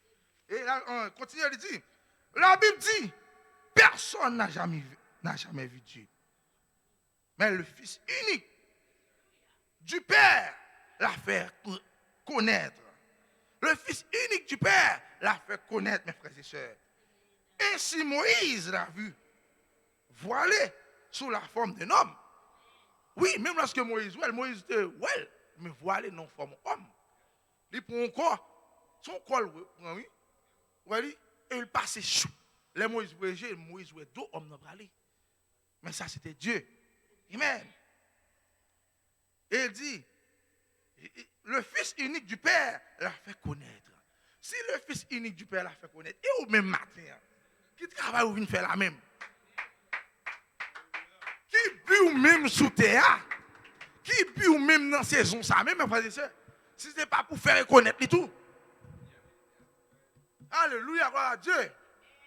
Et là, on continue à dire, la Bible dit, personne n'a jamais vu Dieu. Mais le Fils unique du Père l'a fait connaître. Le Fils unique du Père l'a fait connaître, mes frères et sœurs. Ainsi Moïse l'a vu voilé sous la forme d'un homme. Oui, même lorsque Moïse était mais voilé non forme homme. Il prend encore son col, oui. Et il passe chou. Les Moïse ouais deux hommes dans le mais ça c'était Dieu. Amen. Et il dit, le Fils unique du Père l'a fait connaître. Si le Fils unique du Père l'a fait connaître, et au même matin, qui travaille ou vient faire la même? Qui but ou même sous terre? Qui but ou même dans la saison ça même, mes frères et sœurs? Si ce n'est pas pour faire reconnaître les tout. Alléluia, gloire à Dieu.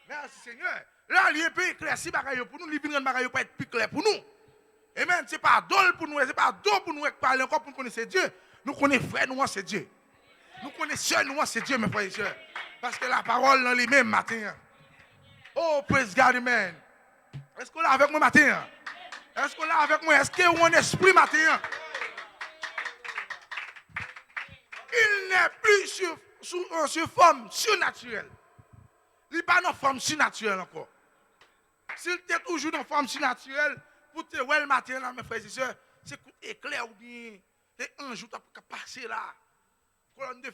Merci Seigneur. Là, il est pas éclairci pour nous, il vient de pas être plus clair pour nous. Amen. Ce n'est pas d'ol pour nous, ce n'est pas d'ol pour nous parler encore pour nous connaître Dieu. Nous connaissons frère, nous c'est Dieu. Nous connaissons nous c'est Dieu, mes frères et sœurs. Parce que la parole dans les mêmes matin. Oh, praise God, amen. Est-ce qu'on est avec moi matin? Est-ce qu'on est avec moi? Est-ce qu'on est esprit matin? Il n'est plus sur forme surnaturelle. Il n'est pas dans forme surnaturelle encore. S'il était toujours dans forme surnaturelle, pour te voir le matin, là, mes frères et sœurs, c'est éclair ou bien les anges, tu n'as pas passé là. Ou tu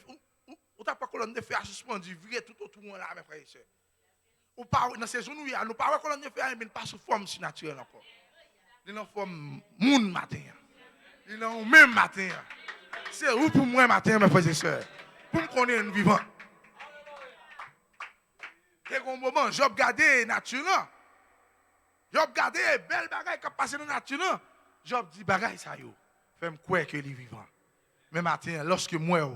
n'as pas colonne de fer suspendu, virer tout autour là, mes frères et sœurs. Ou pas, dans ces zones où il y a, nous pas colonne de fer, mais pas sous forme surnaturelle encore. Il est en forme monde matin. Il est en même matin. C'est où pour moi matin, mes frères et sœurs? Pour me connaître vivant. Et un moment, j'ai regardé la nature. J'ai regardé les belles bagailles qui passent dans la nature. J'ai dit, bagaille ça yo. Fais-moi croire que est vivant. Mais matin, lorsque moi,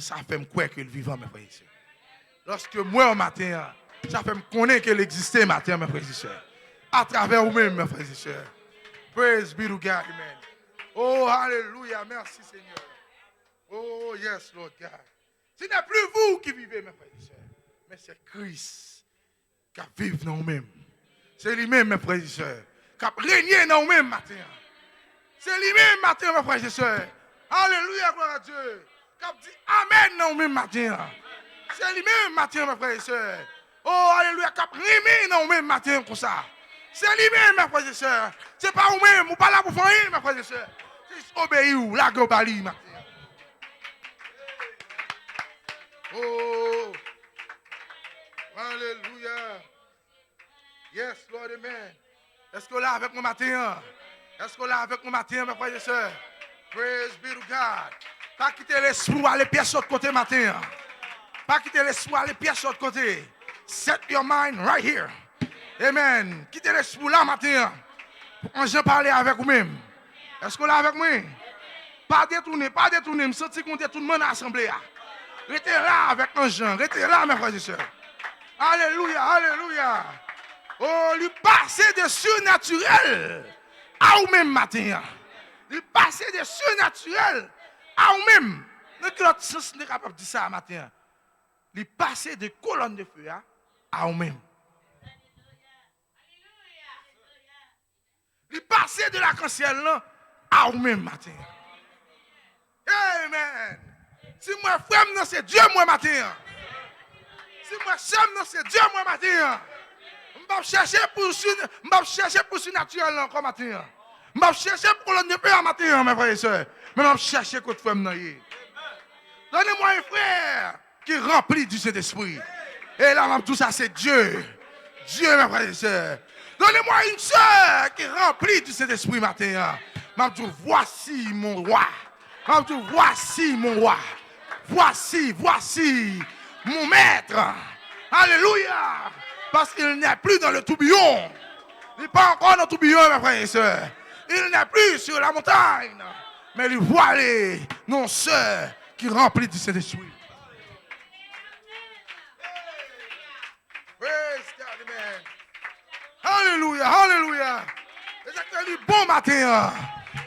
ça fait me croire que est vivant, mes frères et sœurs. Lorsque moi, au matin, ça fait me connaître qu'il existait, matin, mes frères et sœurs. À travers vous-même, mes frères et sœurs. Praise be to God, amen. Oh, hallelujah, merci Seigneur. Oh, yes, Lord God. Ce n'est plus vous qui vivez, mes frères et sœurs, mais c'est Christ qui vit dans nous-mêmes. C'est lui-même, mes frères et sœurs, qui a régné dans nous-mêmes, matin. C'est lui-même, matin, mes frères et sœurs. Alléluia, gloire à Dieu. Qui a dit Amen dans nous-mêmes, matin. C'est lui-même, matin, mes frères et sœurs. Oh, alléluia, qui a régné dans nous-mêmes, matin, comme ça. C'est lui-même, mes frères et sœurs. Ce n'est pas vous-même, vous ne pas là pour faire rien, mes frères et sœurs. C'est obéir, la globalité, matin. Oh, alléluia. Yes, Lord, amen. Est-ce que là avec moi matin? Est-ce que là avec moi matin, mes frères et sœurs? Praise be to God. Pas quitter l'esprit, aller pièce de côté matin. Pas quitter l'esprit, aller pièce de côté. Set your mind right here. Amen. Quittez l'esprit là matin. Pour que parler avec vous-même. Est-ce que là avec moi? Pas détourner, pas détourner. Je sens qu'on détourne mon assemblée. Restez là avec un Jean. Restez là, mes frères et sœurs. Alléluia, alléluia. Oh, lui passer de surnaturel à vous-même matin. Lui passer de surnaturel à vous-même. Notre sens n'est capable de dire ça matin. Lui passer de colonne de feu à vous-même. Lui passer de l'arc-en-ciel à vous-même matin. Amen. Si moi frère, c'est Dieu moi matin. Si moi soeur, c'est Dieu moi matin. Je vais chercher pour surnaturel encore matin. Je vais chercher pour le neuf matin, mes frères et sœurs. Mais je vais chercher contre frère. Donnez-moi un frère qui est rempli du Saint-Esprit. Et là, tout ça, c'est Dieu. Dieu, mes frères et sœurs. Donnez-moi une sœur qui est remplie du Saint-Esprit matin. Je vais dire, voici mon roi. Je vais dire, voici mon roi. Voici mon maître. Alléluia. Parce qu'il n'est plus dans le tourbillon. Il n'est pas encore dans le tourbillon, mes frères et sœurs. Il n'est plus sur la montagne. Mais il voit aller, non sœur, qui remplit du Saint-Esprit. Praise God, amen. Alléluia, alléluia. Les bon matin.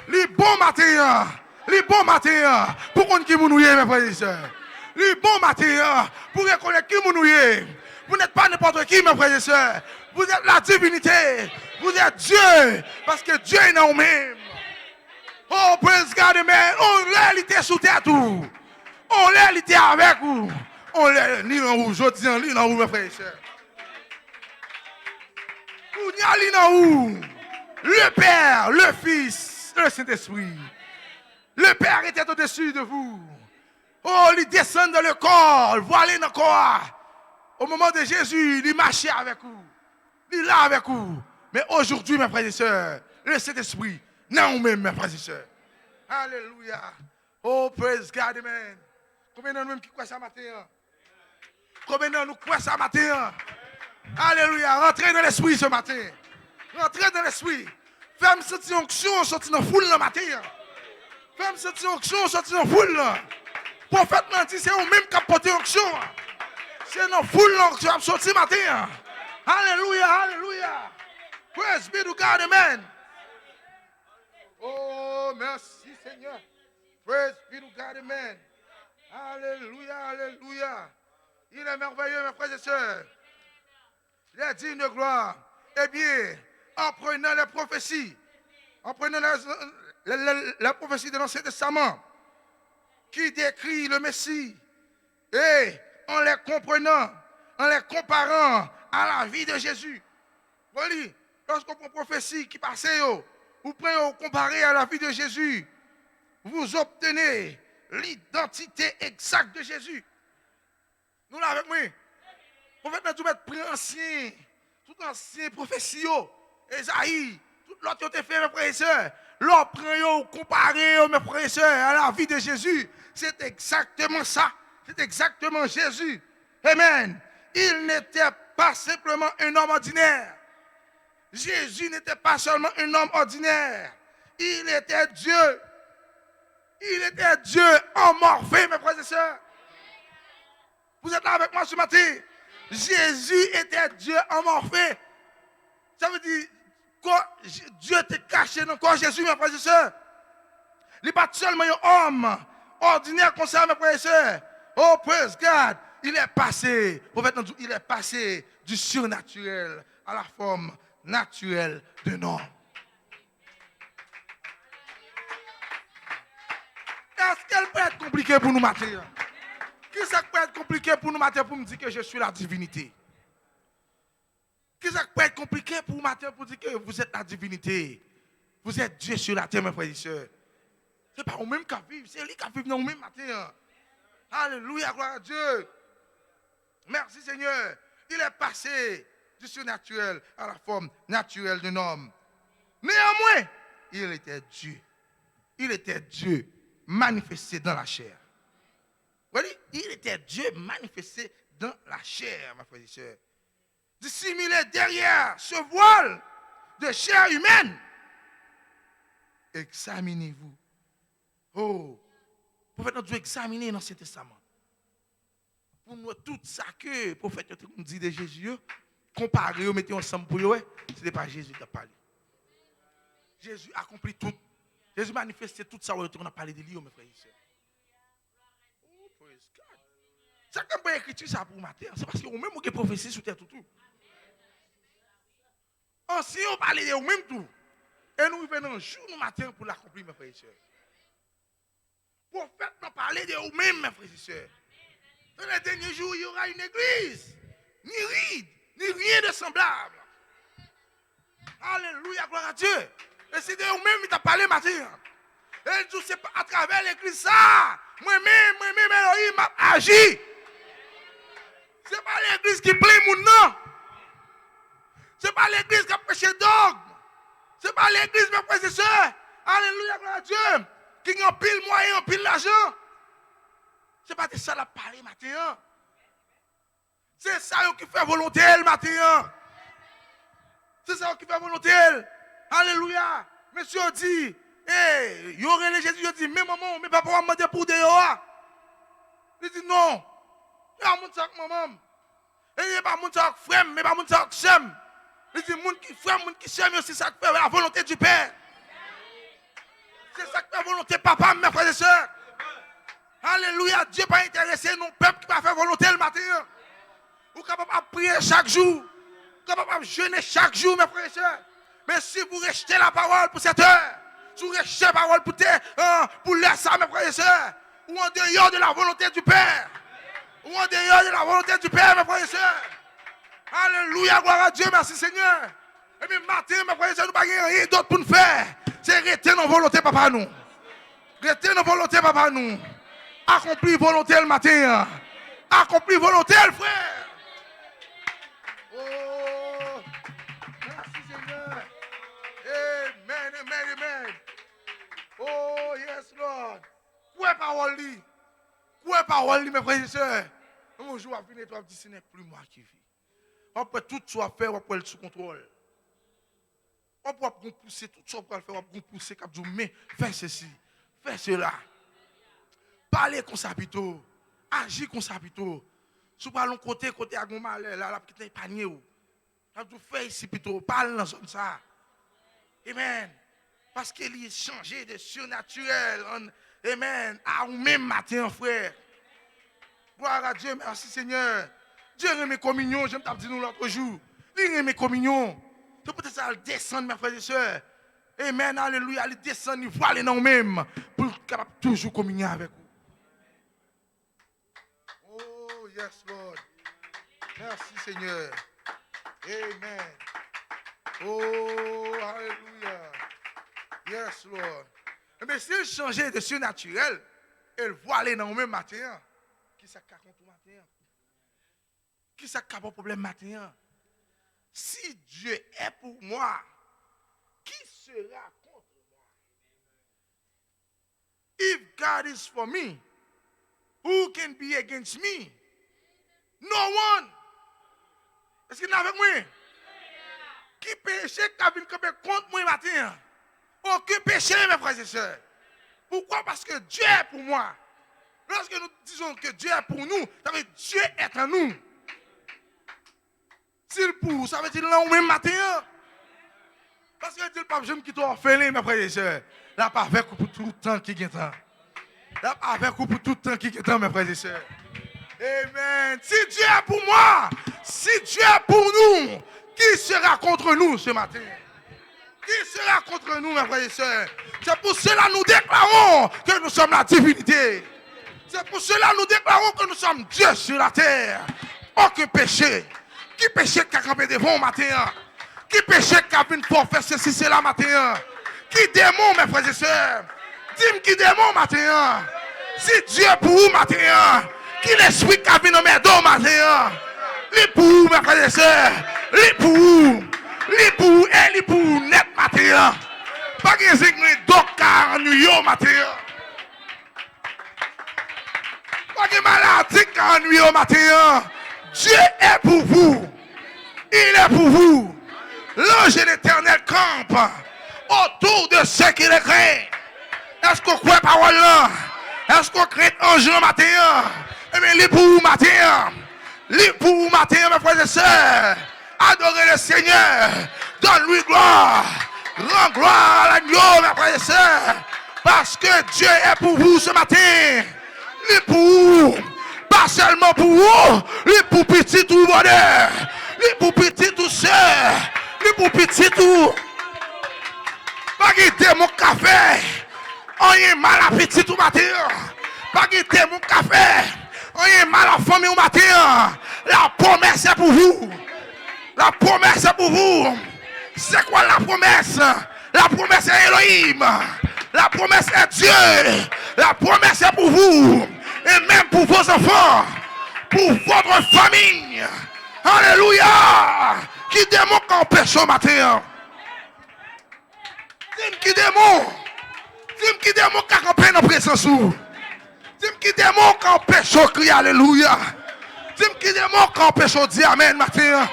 Les bon matin. Les bon matin. Pour qu'on qui mounouye, mes frères et sœurs. Les bon matin. Pour reconnaître qui mounouye. Vous n'êtes pas n'importe qui, mes frères et sœurs. Vous êtes la divinité. Vous êtes Dieu. Parce que Dieu est dans vous-même. Oh, praise God, amen. On l'a l'ité sous terre tout. On l'a l'ité avec vous. On l'a l'île en rouge. Je dis en l'île en rouge, mes frères et sœurs. Vous n'y a l'île en rouge. Le Père, le Fils, le Saint-Esprit. Le Père était au-dessus de vous. Oh, il descend dans le corps. Voilà dans le corps. Au moment de Jésus, il marchait avec vous. Il est là avec vous. Mais aujourd'hui, mes frères et sœurs, le Saint-Esprit, non même, mes frères et sœurs. Alléluia. Oh, praise God, amen. Combien de nous qui croient ça matin? Combien de nous croient ça matin? Alléluia. Rentrez dans l'esprit ce matin. Rentrez dans l'esprit. Fais-moi sentir onction, sortir dans la foule le matin. Fais-moi sentir onction, sortir dans la foule. Prophète m'a dit, c'est vous-même qui portez onction. C'est dans la foule qui va sortir matin. Alléluia, alléluia. Praise be to God, amen. Oh, merci Seigneur. Praise be to God, amen. Alléluia, alléluia. Il est merveilleux, mes frères et sœurs. Il est digne de gloire. Eh bien, en prenant les prophéties, en prenant la prophétie de l'Ancien Testament, qui décrit le Messie, et en les comprenant, en les comparant à la vie de Jésus. Voilà, lorsqu'on prend prophétie qui passait, vous prenez comparé à la vie de Jésus, vous obtenez l'identité exacte de Jésus. Nous là avec moi. Vous faites tout mettre ancien, tout ancien prophétie, Esaïe, tout l'autre qui a fait mes frères et sœurs. L'on prend comparé mes frères et sœurs à la vie de Jésus. C'est exactement ça. C'est exactement Jésus. Amen. il n'était pas simplement un homme ordinaire. Jésus n'était pas seulement un homme ordinaire. Il était Dieu. Il était Dieu en morphée, mes frères et sœurs. Vous êtes là avec moi ce matin? Jésus était Dieu en morphée. Ça veut dire que Dieu était caché dans le corps de Jésus, mes frères et sœurs. Il n'est pas seulement un homme ordinaire comme ça, mes frères et sœurs. Oh, praise God. Il est passé, prophète, il est passé du surnaturel à la forme naturelle d'un homme. Est-ce qu'elle peut être compliquée pour nous mater? Qui ça peut être compliqué pour nous mater pour me dire que je suis la divinité? Qui ça peut être compliqué pour vous mater pour dire que vous êtes la divinité? Vous êtes Dieu sur la terre, mes frères et sœurs. Ce n'est pas vous-même qui vivez, c'est lui qui vit dans vous-même matin. Alléluia, gloire à Dieu. Merci Seigneur. Il est passé du surnaturel à la forme naturelle d'un homme. Néanmoins, il était Dieu. Il était Dieu manifesté dans la chair. Vous voyez, il était Dieu manifesté dans la chair, ma frère et sœur. Dissimulé derrière ce voile de chair humaine. Examinez-vous. Oh, le prophète nous dit examiner dans l'Ancien Testament. Pour nous, tout ça que le prophète nous dit de Jésus, comparer, mettez ensemble pour eux, ce n'est pas Jésus qui a parlé. Jésus a accompli tout. Jésus manifesté tout ça, on a parlé de lui, mes frères et sœurs. Oh, praise God. Ça, quand on écrit ça pour matin, c'est parce que vous-même, vous avez prophétie sur terre tout. Si on parle de vous-même tout, et nous venons un jour, nous matin, pour l'accomplir, mes frères et sœurs. Prophète nous parler de vous-même, mes frères et sœurs. Dans les derniers jours, il y aura une église, ni ride, ni rien de semblable. Alléluia, gloire à Dieu. Et c'est de vous-même qui t'a parlé matin. Et tout c'est à travers l'église ça. Moi-même, Elohim m'a agi. Ce n'est pas l'église qui plaît mon nom. Ce n'est pas l'église qui a prêché dogme. Ce n'est pas l'église, mes frères et sœurs. Alléluia, gloire à Dieu. Qui a pile moyen, pile l'argent. Ce n'est pas de ça la parler matin. C'est ça qui fait volonté le matin. C'est ça qui fait volonté. Alléluia. Monsieur dit, il y aurait les Jésus, il dit, mais maman, mais papa va me demander pour dehors. Il dit non. Il y a un monde qui maman. Il n'y a pas un monde qui frère, mais pas un monde qui s'aime. Il dit, monde qui frère, monde qui s'aime, c'est ça qui fait la volonté du Père. C'est ça qui fait la volonté papa, mes frères et sœurs. Alléluia, Dieu pas intéressé non peuple qui va faire volonté le matin. Vous êtes capable de prier chaque jour. Vous êtes capable de jeûner chaque jour, mes frères et sœurs. Mais si vous rejetez la parole pour cette heure, si vous rejetez la parole pour laisser ça, mes frères et sœurs, ou en dehors de la volonté du Père, ou en dehors de la volonté du Père, mes frères et sœurs. Alléluia, gloire à Dieu, merci Seigneur. Et puis matin, mes frères et sœurs, nous n'avons rien d'autre pour nous faire. C'est rester dans la volonté, papa, nous. Rester dans la volonté, papa, nous. Accomplir volonté le matin. Accomplir volonté, le frère. Oh, merci Seigneur. Amen, amen, amen. Oh, yes, Lord. Quoi parole li? Quoi parole li, mes frères et sœurs? Un jour, à venir, toi, dis, ce n'est plus moi qui vis. On peut tout soit faire, on peut le sous contrôle. On peut pousser tout ça, on peut le faire, on peut pousser, comme Dieu, mais fais ceci, fais cela. Parlez comme ça, plutôt. Agis comme ça, plutôt. Si vous parlez côté à Goma, là, la petite panier. Vous faites ici, plutôt. Parle dans zone ça. Amen. Parce qu'il est changé de surnaturel. Amen. À vous-même matin, frère. Gloire à Dieu, merci Seigneur. Dieu remet communion, je me dit nous l'autre jour. Il remet communion. C'est peut-être ça, il descend, mes frères et sœurs. Amen, alléluia, il descend, il voit les noms même. Pour être capable de toujours communier avec vous. Oh, yes, Lord. Merci Seigneur. Amen. Oh, alléluia. Yes, Lord. Mais s'il changeait de surnaturel, il voit les noms même matin. Qui ça contre matin? Qui ça a un problème matin? Si Dieu est pour moi, qui sera contre moi? If God is for me, who can be against me? No one. Est-ce qu'il est avec moi? Qui péché qui a venu camper contre moi matin? Aucun péché, mes frères et sœurs. Pourquoi? Parce que Dieu est pour moi. Lorsque nous disons que Dieu est pour nous, ça veut dire Dieu est en nous. S'il pour, ça veut dire là au même matin. Parce que Dieu pas j'aime qui t'orphelin, mes frères et sœurs. Là pas avec pour tout le temps qui est temps. Là pas avec pour tout le temps qui est temps, mes frères et sœurs. Amen. Si Dieu est pour moi, si Dieu est pour nous, qui sera contre nous ce matin? Qui sera contre nous, mes frères et sœurs? C'est pour cela que nous déclarons que nous sommes la divinité. C'est pour cela que nous déclarons que nous sommes Dieu sur la terre. Aucun péché. Qui péché qui a campé devant matin? Qui péché qui a venu pour faire ceci, cela matin? Qui démon, mes frères et sœurs? Dis-moi qui démon matin? Si Dieu est pour vous matin, qui l'esprit qui a venu dans mes dos matin? Les pour vous, mes frères et sœurs. Les pour vous. Les pour vous et les pour vous net matin. Pas que les docteurs ennuyeux matin. Pas de maladie qui ennuie au matin. Dieu est pour vous. Il est pour vous. L'ange de l'Éternel campe autour de ceux qui le craignent. Est-ce qu'on croit parole là? Est-ce qu'on craint l'ange le matin? Eh bien, il est pour vous matin. Il est pour vous matin, mes frères et sœurs. Adorez le Seigneur. Donne-lui gloire. Rends gloire à l'agneau, mes frères et sœurs. Parce que Dieu est pour vous ce matin. Il est pour vous. Pas seulement pour vous. Il est pour petit tout bonheur. Il est pour petit tout sœur. Il est pour petit tout. Pas quitter mon café. On est mal à petit tout matin. Pas quitter mon café. On est mal à famille au matin. La promesse est pour vous. La promesse est pour vous. C'est quoi la promesse? La promesse est Elohim. La promesse est Dieu. La promesse est pour vous. Et même pour vos enfants. Pour votre famille. Alléluia. Qui démon campé ce matin? Dis-moi qui démon. Dis-moi qui démon qui a campé dans la présence. Dis-moi qui démon campé ce cri. Alléluia. Dis-moi qui démon campé ce dit amen matin.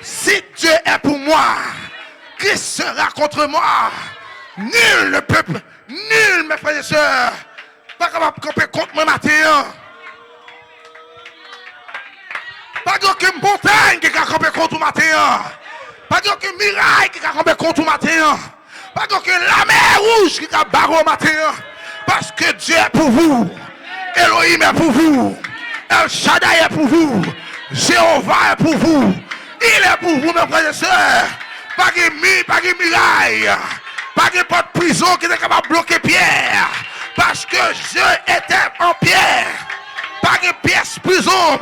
Si Dieu est pour moi, qui sera contre moi? Nul ne peut, nul, mes frères et sœurs, pas capable de camper contre moi matin. Pas d'aucune montagne qui a campé contre moi matin. Pas d'aucune miraille qui a campé contre moi matin. Pas d'aucune la mer rouge qui a barré au matin. Parce que Dieu est pour vous. Elohim est pour vous. El Shaddai est pour vous. Jéhovah est pour vous. Il est pour vous, mes frères et sœurs. Pas de miraille. Pas de porte prison qui est capable de bloquer Pierre. Parce que Dieu était en Pierre. Pas de pièce prison.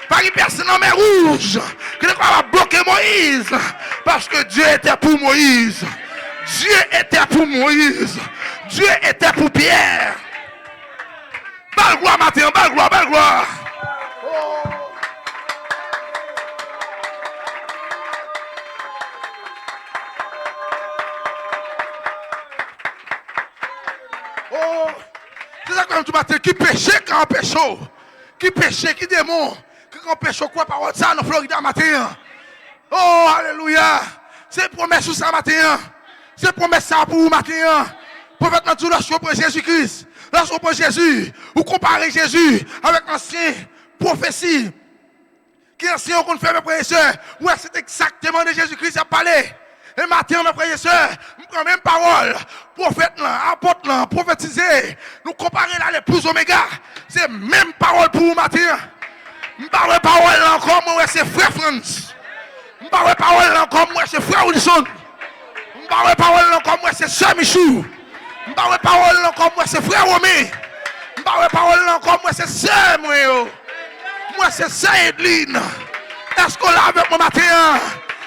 Pas de pièce dans mes rouges qui est capable de bloquer Moïse. Parce que Dieu était pour Moïse. Dieu était pour Moïse. Dieu était pour Pierre. Belle gloire matin, belle gloire, belle gloire. C'est ça comme tu matin qui péché quand péché. Qui péché, qui démon. Qui péché quoi par ça dans Florida matin. Oh, alléluia. C'est promesse sur ça matin. C'est promesse ça pour vous matin. Prophète Mathieu, lorsque vous Jésus-Christ, lorsque vous Jésus, vous comparez Jésus avec l'ancien prophétie. Qui est ancien qu'on fait, mes frères et sœurs. Ouais, c'est exactement de Jésus-Christ qui a parlé. Et matin, mes frères et sœurs, nous prenons même parole. Prophète là, apôtre là, prophétiser. Nous comparer là les plus oméga. C'est même parole pour vous matin. Nous parlons parole là encore, moi, c'est frère France. Nous parlons parole là encore, moi, c'est frère Wilson. Nous parlons parole là encore, moi, c'est sœur Michou. Nous parlons parole là encore, moi, c'est frère Romé. Nous parlons parole là encore, moi, c'est sœur moi. Moi, c'est sœur Edline. Est-ce qu'on l'a avec moi matin?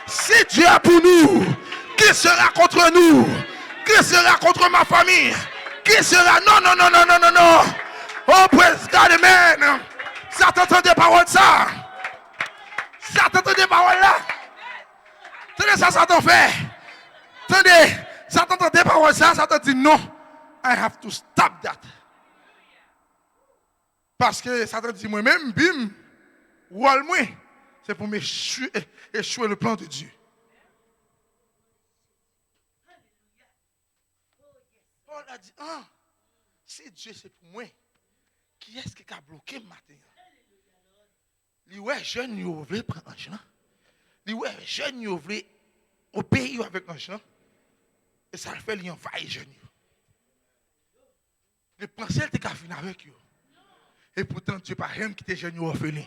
Si Dieu est pour nous, qui sera contre nous? Qui sera contre ma famille? Qui sera? Non, non, non, non, non, non, non. Oh, praise God, amen. Ça t'entend des paroles, ça? Ça t'entend des paroles, là? Tenez, ça t'en fait. Tenez, ça t'entend des paroles, ça t'en dit non. I have to stop that. Parce que ça t'en dit moi-même, bim, ou al moi. c'est pour échouer le plan de Dieu. Paul a dit, si Dieu c'est pour moi, qui est-ce qui a bloqué le matin? Les jeunes, ils veulent prendre un chien. Les jeunes, ils veulent obéir avec un chien. Et ça le fait, ils envahissent les jeunes. Les pensées, elles étaient finies avec eux. Et pourtant, Dieu n'a pas rien qui était jeune orphelin.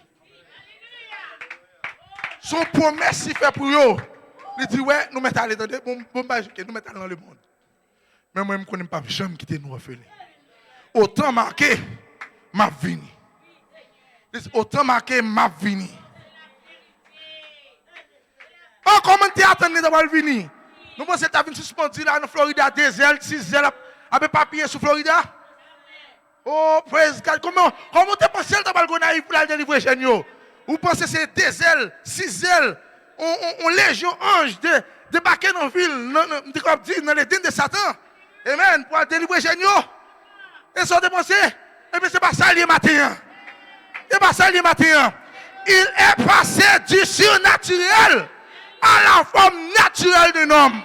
Son promesse, il fait pour eux. Il dit, ouais, nous mettons à l'état de nous mettons dans le monde. Mais moi, je ne connais pas jamais qui était nous orphelin. Autant marqué, m'a vini. Autant marqué, m'a vini. Oh, comment tu attends d'avoir vini? Nous pensons que tu as venu suspendu là en Florida, 2 ailes, 6 ailes, avec papier sur Florida. Oh, praise God. Comment tu penses que tu as naïf pour la délivrer chez nous? Vous pensez que c'est 2 ailes, 6 ailes, on légion ange débarquer dans la ville, dans les dînes de Satan. Amen, pour délivrer chez nous. Et ça, vous pensez? Eh bien, ce n'est pas ça le matin. Ce n'est pas ça le matin. Il est passé du surnaturel à la forme naturelle d'un homme.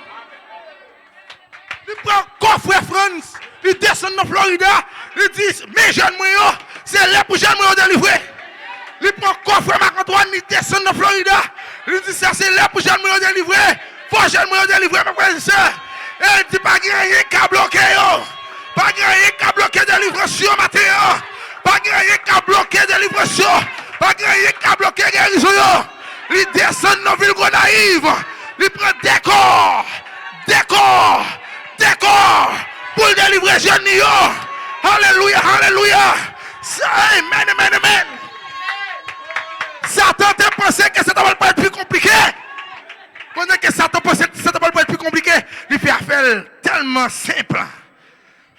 Il prend coffre France, il descend dans Florida, il dit, mes jeunes moyens, c'est là pour jeunes moyens délivrer. Il prend coffre Marc-Antoine, il descend dans Florida, il dit, ça c'est là pour jeunes moyens délivrer. Faut jeunes moyens délivrer, mes frères et sœurs. Et il dit, pas rien qu'à bloquer, pas rien qu'à bloquer délivrance matin, pas rien qu'à bloquer délivrance, pas rien qu'à bloquer guérison. Il descend dans la ville naïve, il prend décor pour délivrer les jeunes. Alléluia, alléluia. Amen, amen, amen. Satan t'a pensé que ça ne va pas être plus compliqué. Pendant que Satan pensait que ça ne va pas être plus compliqué, il fait affaire tellement simple.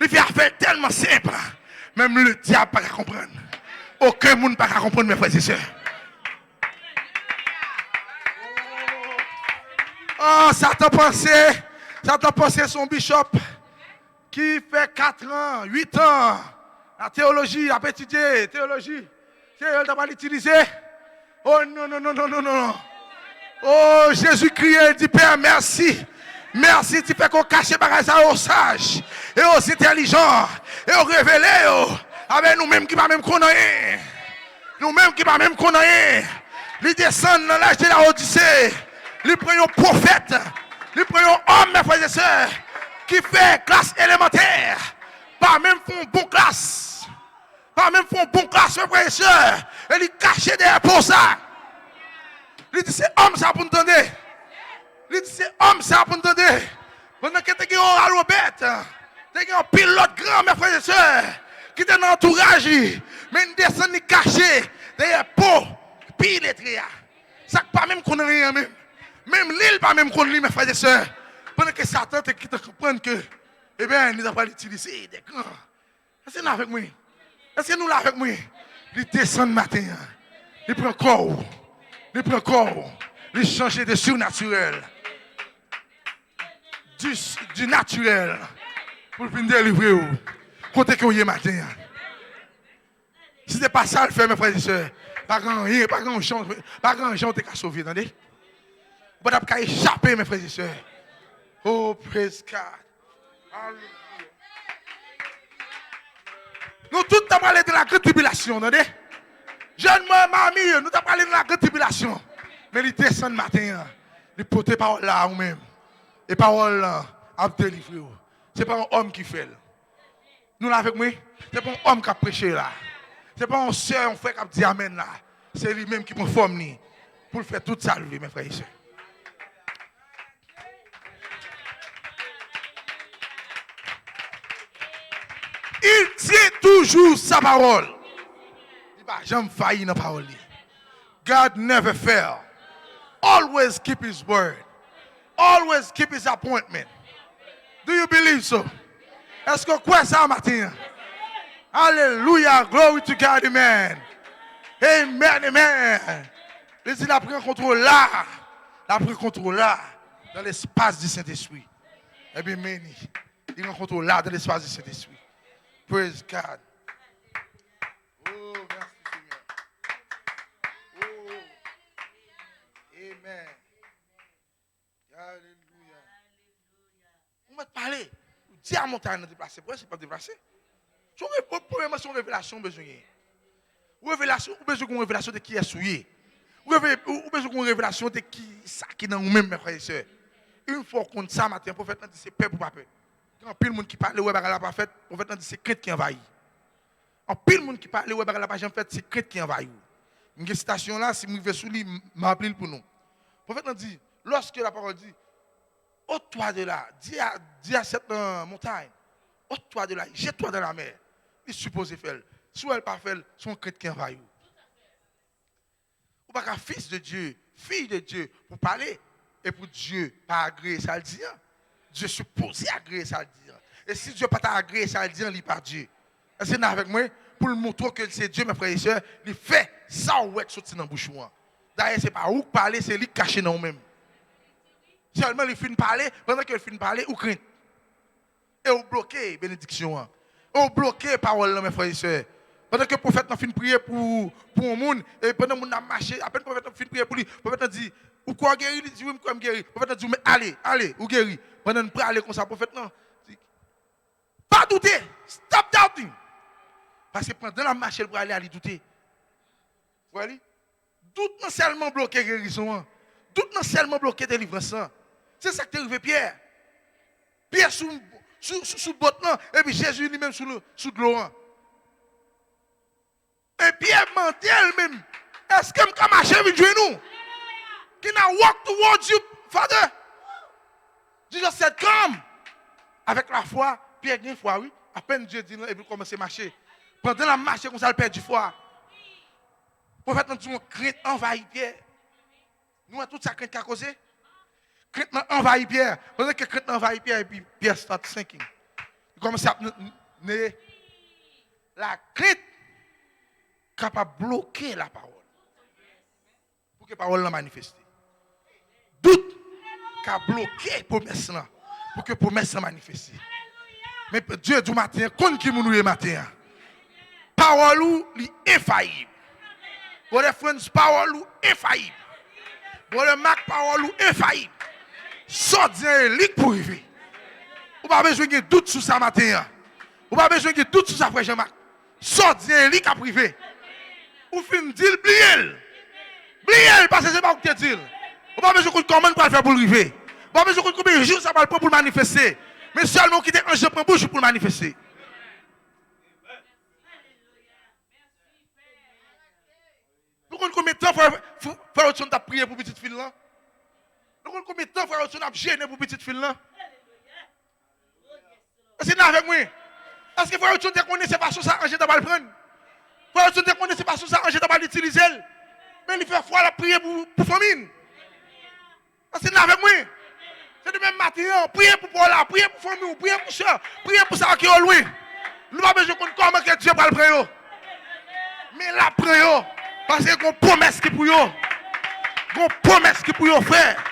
Il fait affaire tellement simple. Même le diable ne peut pas comprendre. Aucun monde ne peut pas comprendre, mes frères et sœurs. Oh, Satan pensait son bishop qui fait 4 ans, 8 ans, la théologie, il a étudié, théologie, c'est elle qui va l'utiliser. Oh non, non, non, non, non, non. Oh, Jésus criait, il dit, Père, merci. Merci, tu fais qu'on cache les bagages aux sages et aux intelligents et aux révélés. Avec nous-mêmes qui ne même connaître. Nous-mêmes qui ne même connaître. Ils descendent dans l'âge de la Odyssée. Ils prennent un prophète. Ils prennent un homme, mes frères et sœurs, qui fait classe élémentaire. Pas même font bon classe. Pas même font bon classe, mes frères et sœurs. Et ils cachent derrière pour ça. Il dit, c'est homme ça pour nous entendre. Il dit, c'est homme ça pour nous entendre. Pendant que tu as un Robert, tu as un pilote grand, mes frères et sœurs, qui est dans l'entourage, mais il descend caché derrière peau, puis il est très. Ça pas même qu'on a rien même. Même l'île pas même qu'on lit, mes frères et sœurs. Pendant que Satan te comprend que, eh bien, il n'a pas l'utiliser des grands. Est-ce que nous avec moi? Est-ce que nous là avec moi? Il descend le matin. Il prend corps. Il prend corps. Il change de surnaturel. Du naturel. Pour venir délivrer. Côté que vous y matin. Si ce n'est pas ça le fait, mes frères et sœurs, pas grand chance de sauver, attendez? Vous n'avez pas échapper, mes frères et sœurs. Oh, praise God. Hallelujah. Nous tous avons parlé de la grande tribulation, attendez? Jeune mamie, nous avons parlé de la grande tribulation. Mais il descend le matin, il porte parole là ou même. Et parole là, à délivrer. Ce n'est pas un homme qui fait. Nous là avec moi, ce n'est pas un homme qui a prêché là. Ce n'est pas un soeur, un frère qui a dit amen là. C'est lui-même qui prend forme pour faire tout ça, mes frères et sœurs. Il tient toujours sa parole. Il va jamais faillir dans la parole. God never fail. Always keep his word. Always keep his appointment. Do you believe so? Est-ce que quoi ça matin? Alléluia, glory to God, amen. Amen, amen. Il a pris contrôle là. Il a pris contrôle là, dans l'espace du Saint-Esprit. Eh bien, il a contrôle là, dans l'espace du Saint-Esprit. Praise God. Oh, merci Seigneur. Oh. dis à montagne de déplacer. Pourquoi c'est pas déplacer? Premièrement, c'est une révélation besoin. Révélation, ou besoin d'une révélation de qui est souillé. Ou besoin d'une révélation de qui ça qui est dans nous-mêmes, mes frères et sœurs. Une fois qu'on ça matin, le prophète a dit c'est peur pour pas peur. Quand pile monde qui parle, ouais, bah, la pas fait, le prophète a dit c'est crainte qui envahit. En pile monde qui parle, ouais, bah, la pas jamais fait, c'est crainte qui envahit. Une citation là, si je vais sous lui, m'a appelé pour nous. Le prophète a dit, lorsque la parole dit, ôte-toi de là, dis à cette montagne, ôte-toi de là, jette-toi dans la mer. Il suppose faire. Si elle pas fait, son crainte qui envahit. Ou pas qu'un fils de Dieu, fille de Dieu, pour parler, et pour Dieu, pas agréer ça le dire. Dieu suppose agréer ça le dire. Et si Dieu pas agréé ça le dire, il n'est pas Dieu. Est-ce que vous avec moi? Pour le montrer que c'est Dieu, mes frères et sœurs, il fait ça ou est sorti dans le bouche. D'ailleurs, ce n'est pas où parler, c'est lui caché dans nous-mêmes. Seulement, il finit de parler, pendant qu'il finit de parler, ou craint. Et ou bloqué, bénédiction. Ou bloqué, parole, mes frères et sœurs. Pendant que le prophète a fini de prier pour un monde, et pendant que le monde a marché, après le prophète a fini de prier pour lui, le prophète a dit, ou quoi guérir? Il dit, oui, je guérir. Le prophète a dit, mais allez, ou guérir. Pendant que aller comme ça, le prophète, non. Pas douter. Stop doubting. Parce que pendant la marche, elle va aller douter. Vous voyez? Doute non seulement bloqué guérison. Doute non seulement bloqué délivrance. C'est ça qui est arrivé Pierre. Pierre sous le bot, et puis Jésus lui-même sous de l'eau. Et Pierre mentait elle-même. Est-ce que je peux marcher avec nous? Can I walk towards you, Father? Jesus said, come. Avec la foi, Pierre a une foi, oui. À peine Dieu dit, et puis commence à marcher. Pendant la marche, comme ça, il perd du foi. Le prophète nous dit, crainte envahit Pierre. Nous, tout ça, crainte qui a causé. Crainte envahit Pierre. Pendant que crainte envahit Pierre, et puis Pierre start sinking. Il commence à la crainte capable de bloquer la parole. Pour que la parole soit manifestée. Doute qui a bloqué la promesse pour que la promesse soit manifestée. Mais Dieu du matin, quand qui nous le matin, parole ou infaillible. Votre friends, parole ou infaillible. Votre marque, parole ou infaillible. Sortez un lit pour arriver. Vous n'avez pas besoin de doute sur ça matin. Vous n'avez pas besoin de doute sur ça, frère Jean-Marc. Sortez un lit à privé. Vous finissez de dire, bliez-le. Bliez-le parce que ce n'est pas ce que tu dis. Vous n'avez pas besoin de comment pour le faire pour arriver. Vous n'avez pas besoin de combien de jours ça va le prendre pour manifester. Mais seulement quitter un jeu pour bouche pour manifester. Pourquoi combien de temps faire autre chose de prier pour petite fille là? Pourquoi combien de temps faire autre chose de gêner pour petite fille là? Est-ce que vous avec moi? Est-ce que faire autre chose de connaître, c'est pas sur ça que je dois le prendre? Faire autre chose de connaître, c'est pas sur ça que je dois l'utiliser. Mais il fait foi la prier pour famine. Est-ce que vous avec moi? C'est le même matin, priez pour Paula, priez pour famille, priez pour soeur, priez pour ça qui est loin. Nous n'avons pas besoin de comment que Dieu va le prendre. Mais la prendre. Parce qu'il y a une promesse qui est pour vous. Une promesse qui est pour vous, frère.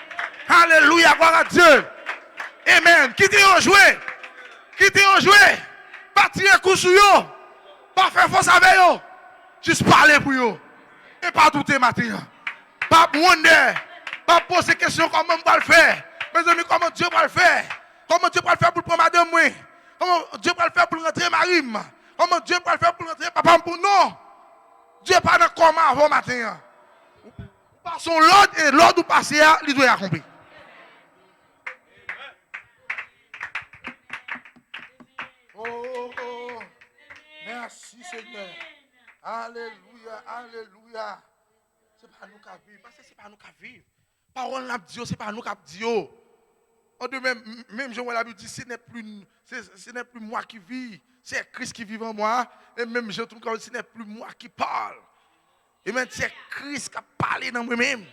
Alléluia, gloire à Dieu. Amen. Qui t'est joué? Qui t'est joué? Pas tirer un coup sur vous. Pas faire force avec vous. Juste parler pour vous. Et pas douter matin. Pas wonder. Pas poser question comment on va le faire. Mes amis, comment Dieu va le faire? Comment Dieu va le faire pour prendre madame moi? Comment Dieu va le faire pour rentrer Marim? Comment Dieu va le faire pour rentrer papa pour non? Dieu n'est pas dans le coma avant matin. Passons l'ordre et l'ordre où passer, il doit accomplir. Oh, merci Seigneur. Alléluia, alléluia. Ce n'est pas nous qui vivons. Parce que ce n'est pas nous qui vivons. Parole n'a dit, ce n'est pas nous qui disons. Même Jean la Bible dit, ce n'est plus moi qui vis, c'est Christ qui vit en moi. Et même je trouve que ce n'est plus moi qui parle. Et même c'est Christ qui a parlé dans moi-même.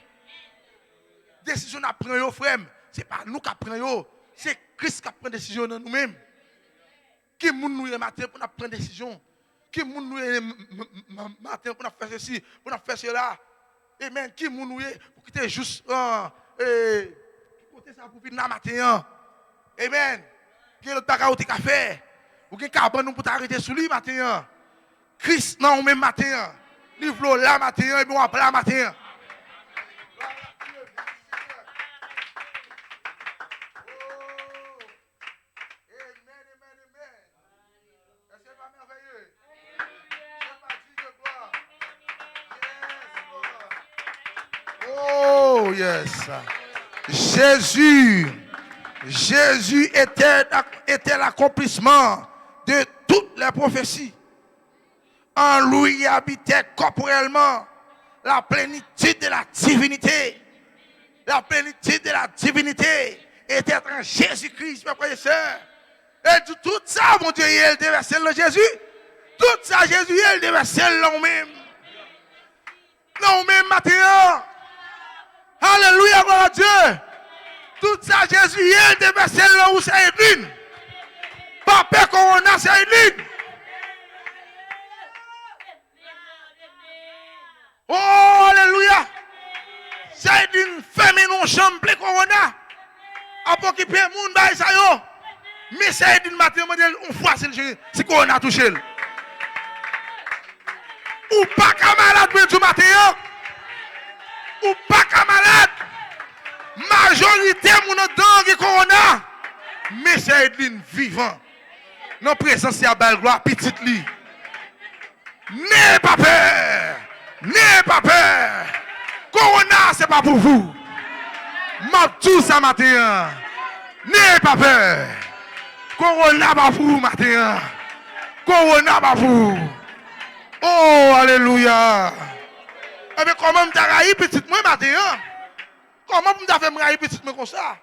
Décision à prendre, frère, ce n'est pas nous qui prenons, c'est Christ qui prend décision dans nous-mêmes. Qui nous le matin pour prendre décision? Qui nous le matin pour faire ceci, pour faire cela? Amen. Qui nous pour quitter juste côté ça pour venir dans matin. Amen. Qui l'autre bagage qui a fait? Ou qui carbone pour t'arrêter sous lui matin. Christ non même matin. Livre là matin et puis on appelle là matin. Amen. Oh yes. Jésus était l'accomplissement de toutes les prophéties. En lui habitait corporellement la plénitude de la divinité. La plénitude de la divinité était en Jésus-Christ, mes frères et sœurs. Et tout ça, mon Dieu, il devait ser le Jésus. Tout ça, Jésus, il devait ser nous-mêmes. Nous-mêmes, maintenant. Alléluia, gloire à Dieu. Tout ça, Jésus, il devait ser nous, c'est une. Papa, Corona, c'est une. Oh, alléluia. C'est une femme et non chambre plein Corona. Après qu'il paye moun bail ça yo. Mais c'est une matin on fois si Corona touché. Ou pas camarade pour du matin yo. Ou pas camarade. Majorité mon dedans qui Corona. Mais c'est une vivant. Non présence à belle gloire petite li. N'ayez pas peur. N'ayez pas peur. Corona, c'est pas pour vous. M'a tout ça matin. N'ayez pas peur. Corona, pas pour vous matin. Corona, pas pour vous. Oh, alléluia. Eh bien, comment m'ta raï petite moi matin? Comment m'ta fait m'raï petite moi comme ça?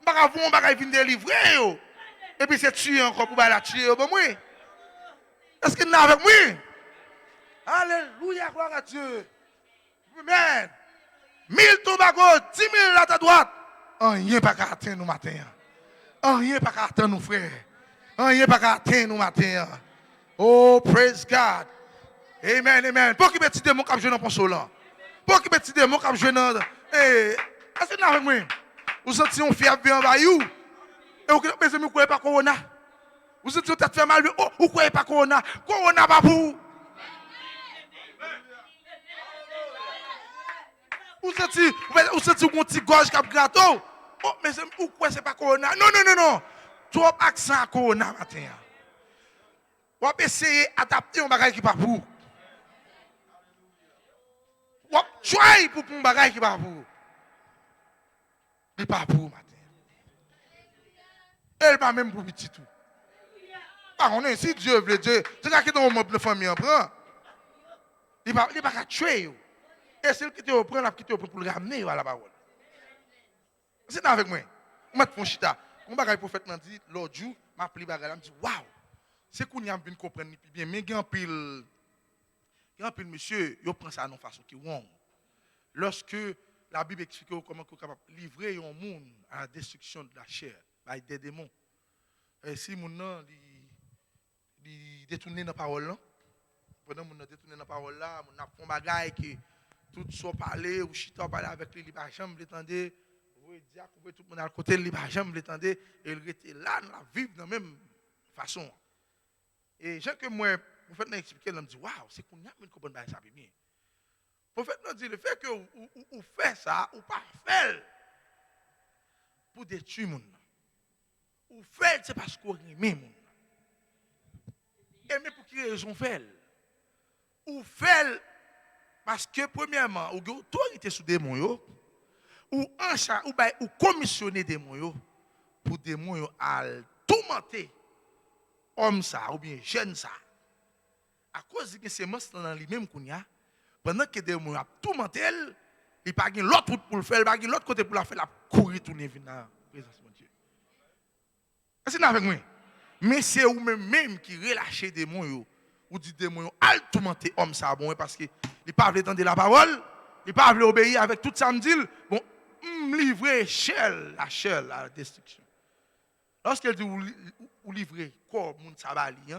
M'pa vous, m'pa venir délivrer yo. Et puis c'est tuer encore pour la tuer bon moi. Est-ce qu'il est avec moi? Alléluia, gloire à Dieu. Amen. 1000 Tobago, 10 000 à ta droite. Rien pas qu'à atteindre nous matin. Rien pas qu'à atteindre nous frères. Rien pas qu'à atteindre nous matin. Oh, praise God. Amen, amen. Pour qui petit démon qui a joué dans le consolant. Pour qui petit démon qui a joué dans... Est-ce que vous avec moi? Vous sentez un fiable bien en bayou? Et vous ne croyez pas Corona? Vous sentez que vous fait mal? Vous ne croyez pas Corona? Corona pas pour vous. Vous sentez un petit gorge qui a gratté. Oh, mais pourquoi c'est pas Corona? Non, non, non, non. Trop accent à Corona matin. Vous avez essayé d'adapter un bagage qui n'est pas pour vous. Vous avez choisi pour un bagage qui n'est pas pour vous. Il n'est pas pour vous matin. Il n'est pas même pour petit tout. On est si Dieu veut Dieu. C'est là que dans mon famille en prend. Il ne va pas tuer. Et c'est le qui te reprend, la qui te reprend pour le ramener à la parole. C'est avec moi. Je vais te faire chita. Mon bagage prophète m'a dit, l'autre jour, m'a appelé bagage, m'a dit, waouh, c'est qu'on y a bien comprendre bien, mais il y a un pile monsieur, il prend ça de façon qui est lorsque la Bible explique comment on est capable de livrer un monde à la destruction de la chair, par des démons. Et si mon nom, il détourne dans la parole là, pendant mon détourne dans la parole là, mon a fait un bagage qui tout soit parler ou chita parler avec lui, il va jamais l'étendre. Oui, diacre, tout le monde à côté, il va jamais l'étendre et il était là dans la vie de la même façon. Et j'ai que moi, le prophète m'a expliqué, il m'a dit, waouh, c'est qu'on a une comprendre ça bien. Le prophète m'a dit, le fait que vous faites ça, ou pas fait pour détruire les gens. Ou fait, c'est parce qu'on aime les gens. Et mais pour quelle raison fait? Ou fait parce que premièrement, vous avez autorité sur des démons, ou en charge, ou commissionner des démons, pour des démons à tourmenter homme ça, ou bien jeune ça. À cause de ces monstres dans lui-même qu'on y a, pendant que des démons a tourmenté, il n'y a pas l'autre route pour le faire, il n'y a pas l'autre côté pour la faire, il a courir tourner vers la présence de Dieu. C'est avec moi. Mais c'est vous-même qui relâchez des démons, ou dit des démons, à tourmenter homme ça, bon, parce que il ne pas entendre la parole, il ne pas obéir avec tout ça, me dit, bon, livrer la chair, la destruction. Lorsqu'elle dit ou livrer corps, moun sabali,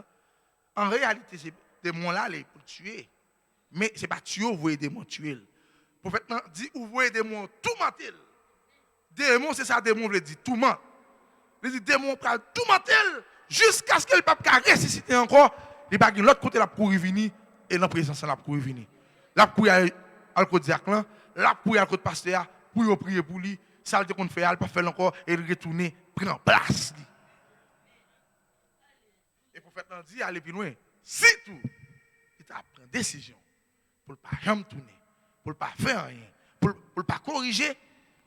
en réalité, c'est des démons là pour tuer. Mais ce n'est pas tuer, vous voyez des démons tuer. Le prophète dit, vous voyez des démons tout mentir. Démon, c'est ça, démon veut dire tout ment. Il dit, démon prend tout mentir jusqu'à ce que le pape ressuscite encore. Il va de l'autre côté, la pour venir et dans la présence de la pour venir. La pour aller à côté diacre, la pour aller à côté pasteur, pour prier pour lui, ça le qu'on fait, il pas faire encore et il retourne, prend place. Et le prophète dit, allez plus loin. Si tout, il t'a pris une décision pour ne pas jamais tourner, pour ne pas faire rien, pour pas corriger, le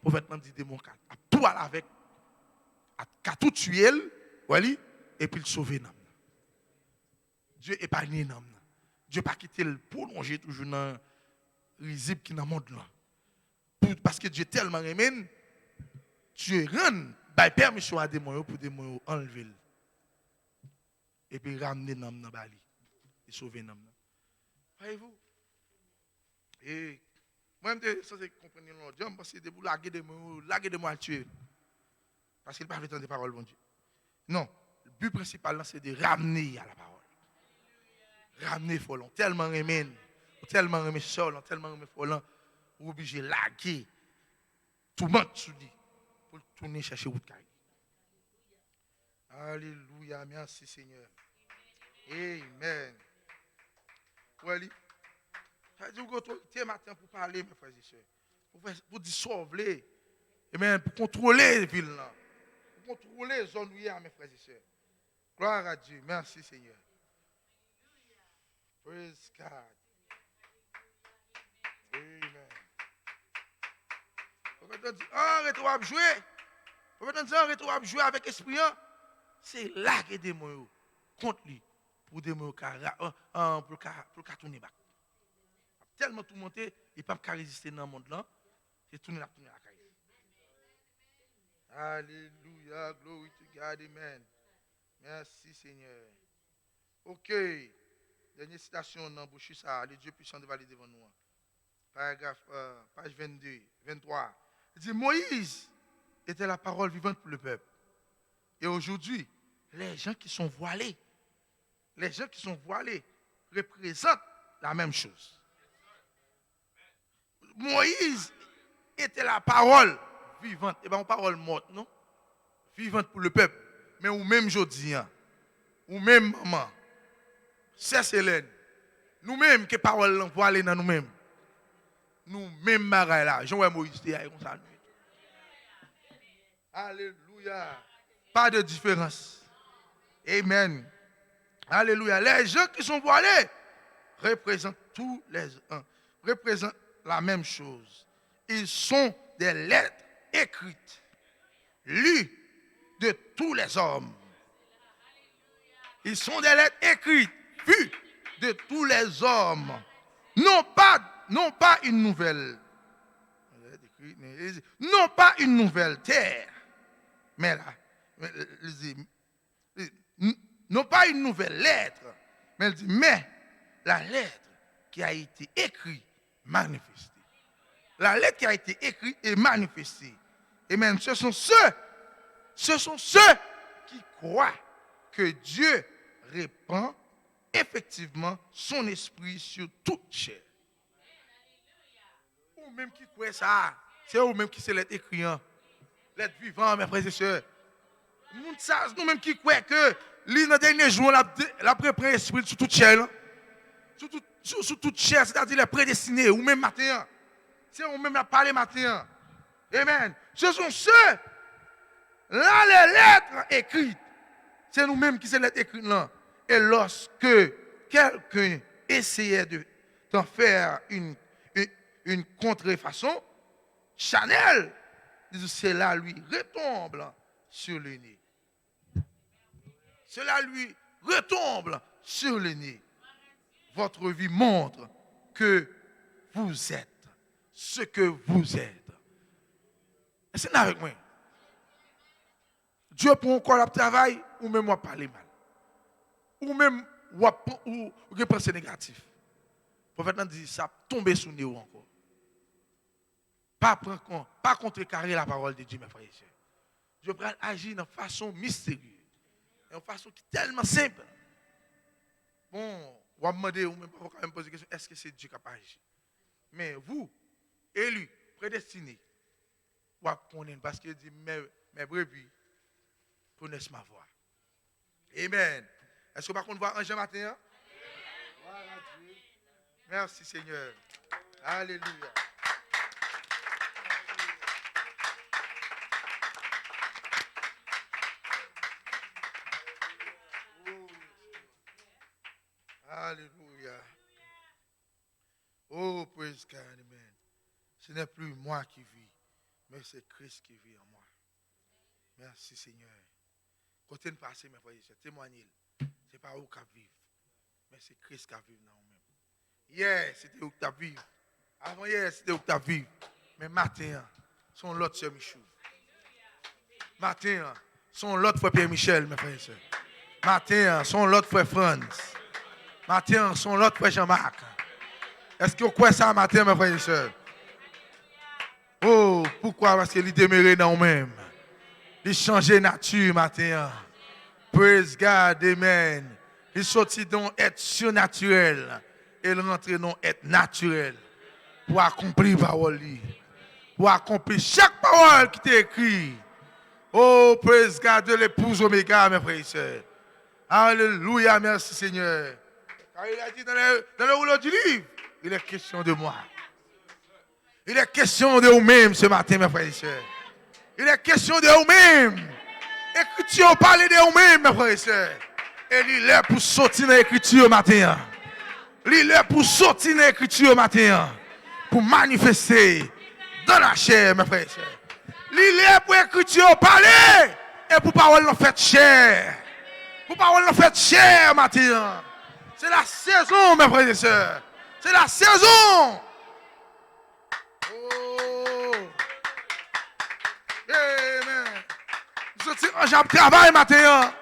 prophète m'a dit démon a tout aller avec, a tout tué, et puis le sauver. Dieu épargne l'homme. Dieu pas quitter le prolonger toujours dans le risible qui est dans le monde là. Parce que Dieu tellement aimé, Dieu rend permission à des moyens pour des moyens enlever. Et puis ramener l'homme dans Bali. Et sauver l'homme. Voyez-vous? Et moi-même, ça c'est comprendre l'autre. Je pense que c'est pour laguer des mots à tuer. Parce qu'il ne parle pas de paroles, bon Dieu. Non. Le but principal, c'est de ramener à la parole. Ramener Folon. Tellement aimé. Tellement aimé Sol. Tellement aimé Folon. Vous obligé de laguer. Tout le monde sous dit. Pour tourner chercher route caille. Alléluia. Merci Seigneur. Amen. Voilà. Ça dit que tu matin pour parler, mes frères et sœurs. Pour dissolver. Pour contrôler la ville là. Pour contrôler les zones où il y a, mes frères et sœurs. Gloire à Dieu. Merci Seigneur. Praise God. Amen. Vous pouvez dire, arrêtez à jouer. Vous pouvez dire, arrêtez à jouer avec l'esprit. C'est là que des mots contre lui. Pour des mots pour tourner back. Tellement tout monté, il ne peut pas résister dans le monde là. C'est tourner la caille. Alléluia. Glory to God. Amen. Merci Seigneur. Ok. Dernière citation dans Boucher, ça, le Dieu puissant de valider devant nous. Paragraphe, page 22, 23. Il dit, Moïse était la parole vivante pour le peuple. Et aujourd'hui, les gens qui sont voilés représentent la même chose. Moïse était la parole vivante. Et bien, une parole morte, non? Vivante pour le peuple. Mais ou même aujourd'hui, ou même maman, c'est Hélène. Nous-mêmes, que parole voilée dans nous-mêmes. Nous-mêmes, là. Jean Moïse, c'est comme ça. Alléluia. Pas de différence. Amen. Alléluia. Les gens qui sont voilés représentent représentent la même chose. Ils sont des lettres écrites, lues de tous les hommes. Ils sont des lettres écrites, vues de tous les hommes. Non pas une nouvelle. Non pas une nouvelle terre. Mais là, non pas une nouvelle lettre. Mais elle dit, mais la lettre qui a été écrite, manifestée. La lettre qui a été écrite et manifestée. Et même ce sont ceux qui croient que Dieu répand effectivement son esprit sur toute chair. Ou même qui croient ça, c'est eux même qui se l'être écrit, l'être vivant, mes frères et sœurs. Nous-mêmes qui croient que l'île dans dernier jour, la préparé esprit sur toute chair. Sur toute chair, c'est-à-dire les prédestinés, ou même matin. C'est eux même la parler matin. Amen. Ce sont ceux, là les lettres écrites. C'est nous-mêmes qui se l'être écrites là. Et lorsque quelqu'un essayait d'en faire une contrefaçon, Chanel, cela lui retombe sur le nez. Cela lui retombe sur le nez. Votre vie montre que vous êtes ce que vous êtes. C'est avec moi. Dieu pour encore le travail, ou même moi parler mal. Ou même ou penser négatif. Le prophète dit ça tomber sous nous encore. Pas contrecarrer la parole de Dieu, mes frères et sœurs. Je vais agir de façon mystérieuse. De façon qui est tellement simple. Bon, on va me demander, ou même quand même poser la question, est-ce que c'est Dieu qui a agi? Mais vous, élus, prédestinés, vous connaissez parce qu'il dit, mes brebis connaissent ma voix. Amen. Est-ce que par contre, vous voyez un Jean matin? Hein? Voilà Dieu. Merci Seigneur. Alléluia. Alléluia. Oh, praise God, amen. Ce n'est plus moi qui vis, mais c'est Christ qui vit en moi. Merci Seigneur. Côté de passer, mes frères et sœurs, témoignez. Ce n'est pas où qui vivre, mais c'est Christ qui vit dans nous-mêmes. Hier, c'était où qui vivre. Avant hier, c'était où qui vivre. Mais matin, son l'autre sœur Michou. Matin, son l'autre frère Pierre-Michel, mes frères et sœurs. Matin, son l'autre frère Franz. Matin, son l'autre frère Jean-Marc. Est-ce que vous croyez ça matin, mes frères et sœurs? Oh, pourquoi? Parce qu'il demeure dans nous-mêmes. Il change de nature matin. Praise God, amen. Il sortit dans être surnaturel. Et il rentre dans être naturel. Pour accomplir la parole. Pour accomplir chaque parole qui est écrite. Oh, praise God de l'épouse Oméga, mes frères et sœurs. Alléluia, merci Seigneur. Car il a dit dans le rouleau du livre, il est question de moi. Il est question de vous-même ce matin, mes frères et sœurs. Il est question de vous-même. Écriture, parlez de vous-même, mes frères et sœurs. Et il est pour sortir dans l'écriture matin. Il est pour sortir dans l'écriture matin. Pour manifester dans la chair, mes frères et sœurs. Il est pour l'écriture, parler. Et pour parole, nous fait chair. Pour parole, nous fait chair matin. C'est la saison, mes frères et sœurs. C'est la saison. Oh. Amen. Nous sommes en travail matin.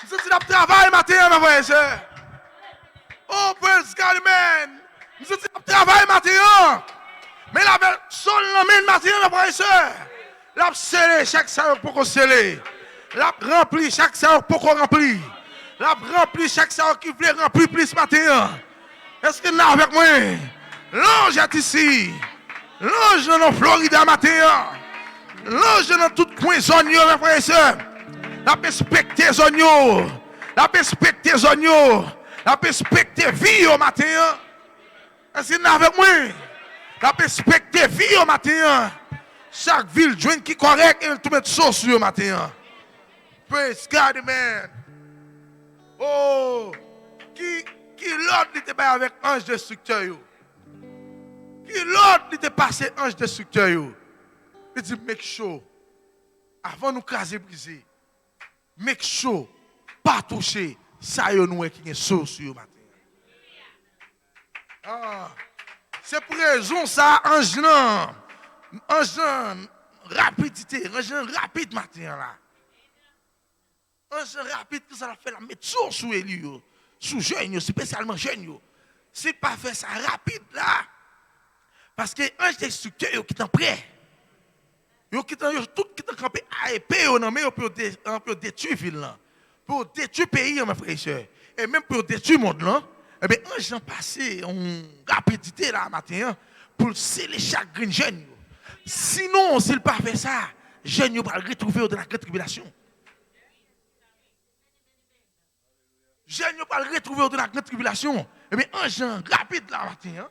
Nous sommes en travail matin, mes frères et sœurs. Oh, praise God, man. Nous sommes en travail matin. Mais la personne l'emmène matin, mes frères et sœurs. La scellé chaque salle pour qu'on scellé. La rempli chaque salle pour qu'on rempli. La rempli chaque salle qui voulait remplir plus matin. Est-ce que là avec moi? L'ange est ici. L'ange dans la Floride matin. L'ange dans tout coin zone, mes frères et sœurs. La perspective zone. La perspective zone. La perspective vie au matin. Est-ce que là avec moi? La perspective vie au matin. Chaque ville joint qui correct et tout mettre sauce au matin. Praise God, man. Oh, qui l'autre était pas avec ange destructeur yo? Qui l'autre était passé ange destructeur yo? Il dit make sure avant nous craser briser. Make sure pas toucher ça yo nous qui est sauce yo matin. Ah, c'est pour raison ça ange non. Ange rapidité, ange rapide matin là. Ange rapide que ça la fait la mettre sous Élie, sous jeune, spécialement jeune. C'est pas faire ça rapide là. Parce que ange destructeur qui t'en prêt. Yo qui t'en tout qui t'en campé à épée non mais pour détruire ville là. Pour détruire pays mes frères et sœurs. Et même pour détruire monde là. Eh bien ange en passé en rapidité là matin pour sceller chaque grain jeune. Sinon s'il pas fait ça, jeune yo va le retrouver dans la grande tribulation. Jeune ne pas le retrouver dans la grande tribulation. Eh bien, un jeune rapide là matin.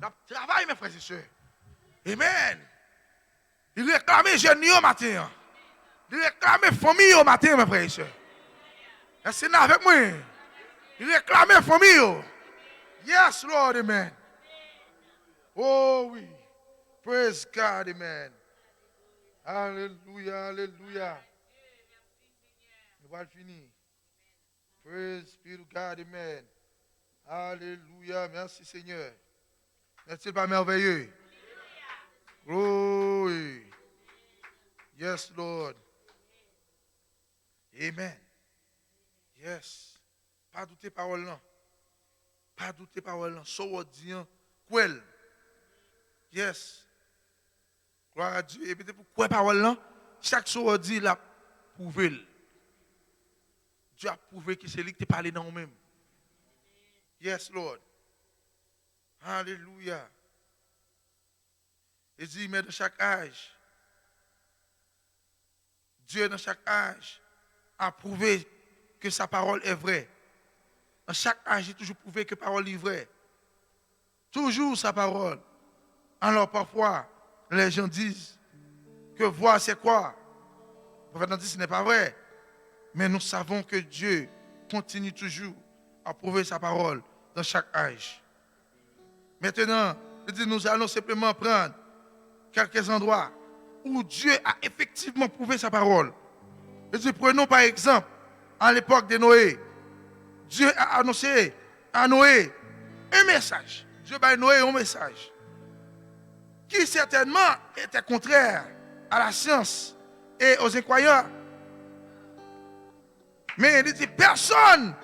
Hein? Travail, mes frères et sœurs. Amen. Il réclame jeune au matin. Il réclame famille au matin, mes frères et sœurs. Est-ce que vous avec moi? Il réclame famille. Yes, Lord, amen. Oh oui. Praise God, amen. Alléluia, alléluia. On va finir. Praise be to God, amen. Alléluia, merci Seigneur. N'est-il pas merveilleux? Glory. Yes, Lord. Amen. Yes. Pas douter parole là. Pas douter parole là. Sauvodian, quel. Yes. Gloire à Dieu. Et puis pourquoi parole là? Chaque sauvodi l'a prouvé. Dieu a prouvé que c'est lui qui t'a parlé dans nous-mêmes. Yes, Lord. Alléluia. Et dit, mais dans chaque âge, Dieu dans chaque âge a prouvé que sa parole est vraie. Dans chaque âge, il a toujours prouvé que la parole est vraie. Toujours sa parole. Alors parfois, les gens disent que voir c'est quoi? Le prophète dit ce n'est pas vrai. Mais nous savons que Dieu continue toujours à prouver sa parole dans chaque âge. Maintenant, Je dis, nous allons simplement prendre quelques endroits où Dieu a effectivement prouvé sa parole. Je dis, prenons par exemple, à l'époque de Noé, Dieu a annoncé à Noé un message. Dieu a Noé un message qui certainement était contraire à la science et aux incroyants. Mais il dit, personne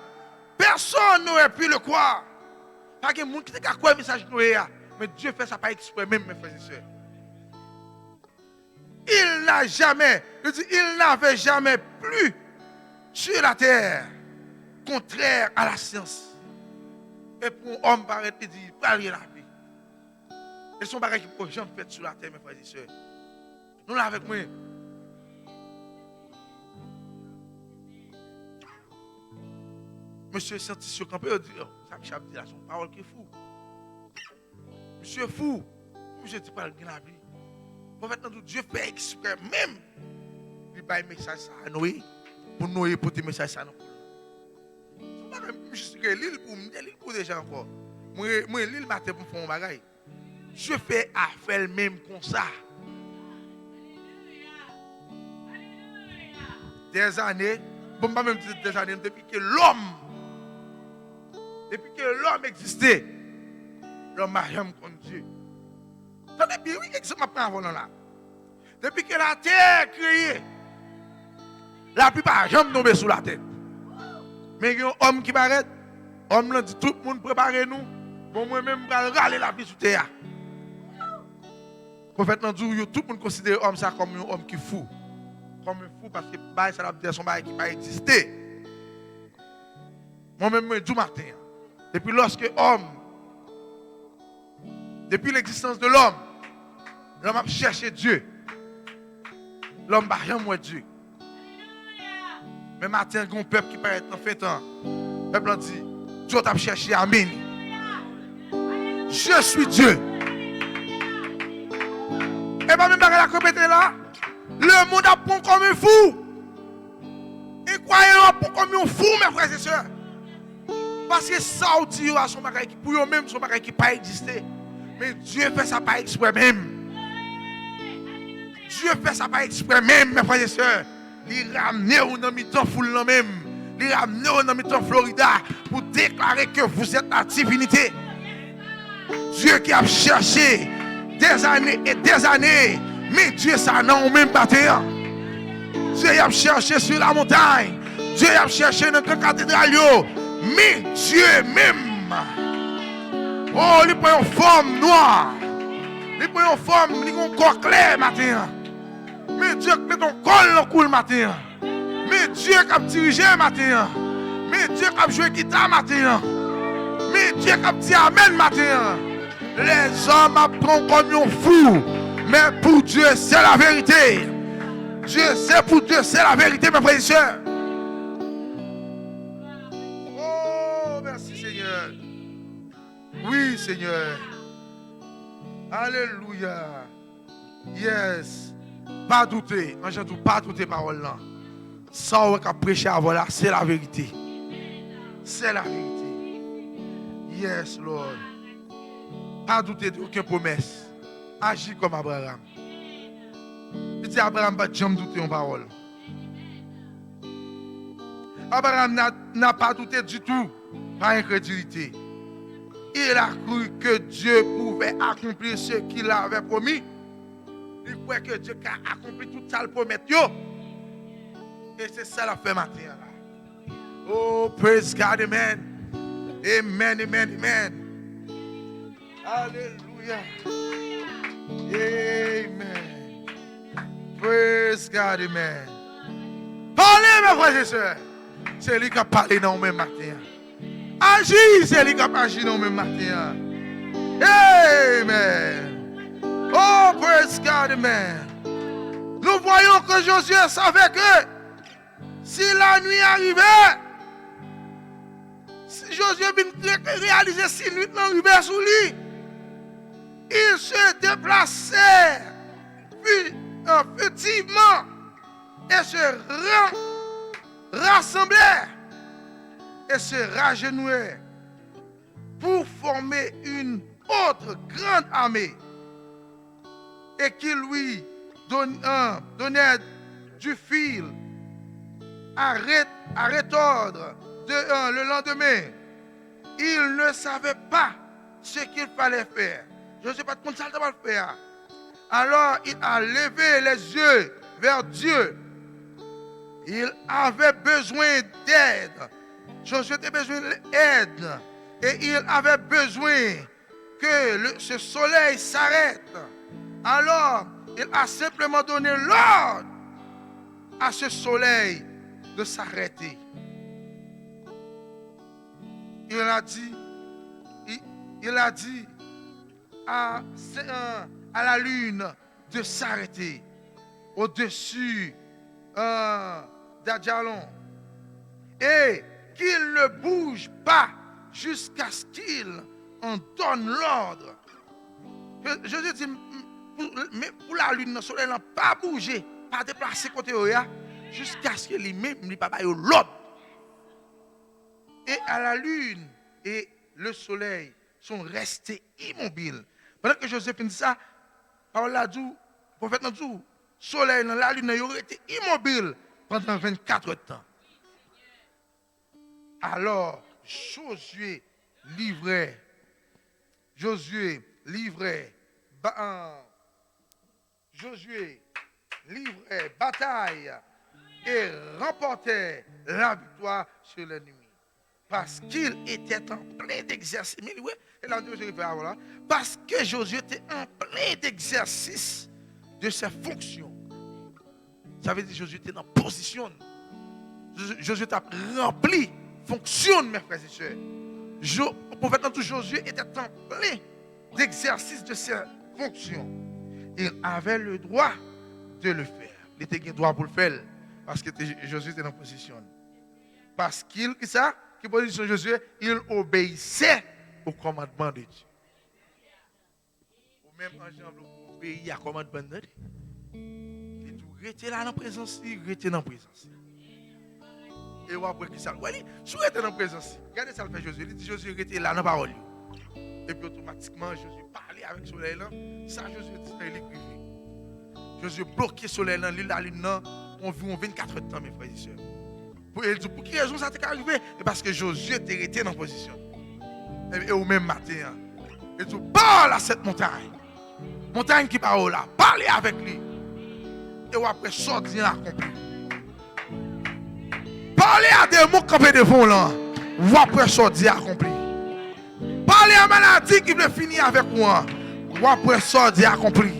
n'aurait pu le croire. Pas de monde qui a croire le message de Noé. Mais Dieu fait ça pas exprès même, mes frères et sœurs. Il n'avait jamais plu sur la terre, contraire à la science. Et pour un homme paraît, il dit, pas rien la vie. Et son bagage qui peut jamais faire sur la terre, mes frères et sœurs. Nous là avec moi. Monsieur scientifique campé, il dit, ça me chape dit là, son parole qui est fou. Monsieur fou. Monsieur dit pas la vie. En fait, Dieu fait exprès même. Il va un message à Noé. Pour Noé porter message ça. Je suis l'île pour déjà encore. Moi, l'île matin pour faire un bagage. Je fais affaire même comme ça. Des années, bon, pas même des années, depuis que l'homme existait, l'homme a jamais contre Dieu. Attendez bien, oui, exemple avant là. Depuis que la terre est créée, la plupart jamais tombé sous la tête. Mais il y a un homme qui paraît, homme dit tout le monde préparez-nous. Bon, moi-même, je vais râler la vie sous terre. Prophète nan dit, tout le monde considère l'homme ça comme un homme qui est fou. Comme un fou parce que ça a son bail qui va exister. Moi-même, je dis matin. Depuis l'existence de l'homme a cherché Dieu. L'homme n'a rien moins Dieu. Mais matin, il y a un peuple qui paraît en fait. Le peuple a dit, Dieu t'a cherché, amen. Je suis Dieu. Et pas même la compétence là, le monde a pris comme un fou. Et croyez-le, a pris comme un fou, mes frères et sœurs. Parce que ça, dit à son bagage qui pour eux-mêmes, son bagage qui n'a pas existé. Mais Dieu fait ça pas exprès même. Dieu fait ça pas exprès même, mes frères et sœurs. Il ramène dans mi-temps foule même. Il ramène dans mi-temps Florida pour déclarer que vous êtes la divinité. Dieu qui a cherché des années et des années. Mais Dieu, ça n'a même pas été. Dieu a cherché sur la montagne. Dieu a cherché dans la cathédrale. Mais Dieu même. Oh, il prend une forme noire. Il prend une forme, il a un corps clair matin. Mais Dieu met ton col dans le matin. Mais Dieu qui a dirigé matin. Mais Dieu qui a joué guitare matin. Mais Dieu qui a dit amen matin. Les hommes apprennent comme un fou. Mais pour Dieu, c'est la vérité. Dieu, c'est pour Dieu, c'est la vérité, mes frères et sœurs. Oh, merci Seigneur. Oui, Seigneur. Alléluia. Yes. Pas douter. J'entends pas douter parole là. Ça, on va prêcher avant là, c'est la vérité. C'est la vérité. Yes, Lord. Pas douter d'aucune promesse. Agis comme Abraham. Il dit Abraham va jamais douter en parole. Abraham n'a pas douté du tout par incrédulité. Il a cru que Dieu pouvait accomplir ce qu'il avait promis. Il croit que Dieu a accompli tout ça le promet. Et c'est ça la fait matin. Oh, praise God, amen. Amen, amen, amen. Alléluia. Amen. Praise God, amen. Parlez, mes frères et sœurs. C'est lui qui a parlé dans le même matin. Agis, c'est lui qui a agi dans le même matin. Amen. Oh, praise God, amen. Nous voyons que Josué savait que si la nuit arrivait, si Josué réalisait si la nuit arrivait sous lui, il se déplaçait furtivement et se rassemblait et se ragenouait pour former une autre grande armée et qu'il lui donnait du fil à retordre le lendemain, il ne savait pas ce qu'il fallait faire. Je ne sais pas comment ça va le faire. Alors il a levé les yeux vers Dieu. Il avait besoin d'aide. Josué avait besoin d'aide. Et il avait besoin que ce soleil s'arrête. Alors il a simplement donné l'ordre à ce soleil de s'arrêter. Il a dit à la lune de s'arrêter au-dessus d'Adjalon et qu'il ne bouge pas jusqu'à ce qu'il en donne l'ordre. Je dis, pour la lune, le soleil n'a pas bougé, pas déplacé côté jusqu'à ce que lui-même ne pas l'ordre. Et à la lune et le soleil sont restés immobiles. Pendant que Joséphine dit ça, parole là dit, le prophète nous dit, le soleil et la lune ont été immobiles pendant 24 temps. Alors Josué livrait bataille et remportait la victoire sur l'ennemi. Parce qu'il était en plein d'exercice. Parce que Josué était en plein d'exercice de ses fonctions. Ça veut dire que Josué était en position. Josué a rempli, fonctionne, mes frères et sœurs. Le prophète Josué était en plein d'exercice de ses fonctions. Il avait le droit de le faire. Il était le droit pour le faire. Parce que Josué était en position. Parce qu'il, qui position Josué, il obéissait au commandement de Dieu. Ou même en Jean, obéir au commandement de Dieu. Il tout rester là dans la présence, il rester dans la présence. Et on après qui ça, oui, si vous êtes dans la présence, regardez ça le fait Josué, il dit Josué rester là dans la parole. Et puis automatiquement Josué parlait avec le soleil là, ça Josué dit il écrivait. Josué bloqué le soleil là, la lune là, environ 24 temps mes frères et sœurs. Pour qui raison ça t'est arrivé? Parce que Josué était resté dans la position. Et au même matin, et tu parles à cette montagne. Montagne qui parle là, parlez avec lui. Et après sortir accompli. Parlez à des mots campés devant là. Ou après sortir accompli. Parlez à maladie qui veut finir avec moi. Ou après sortir accompli.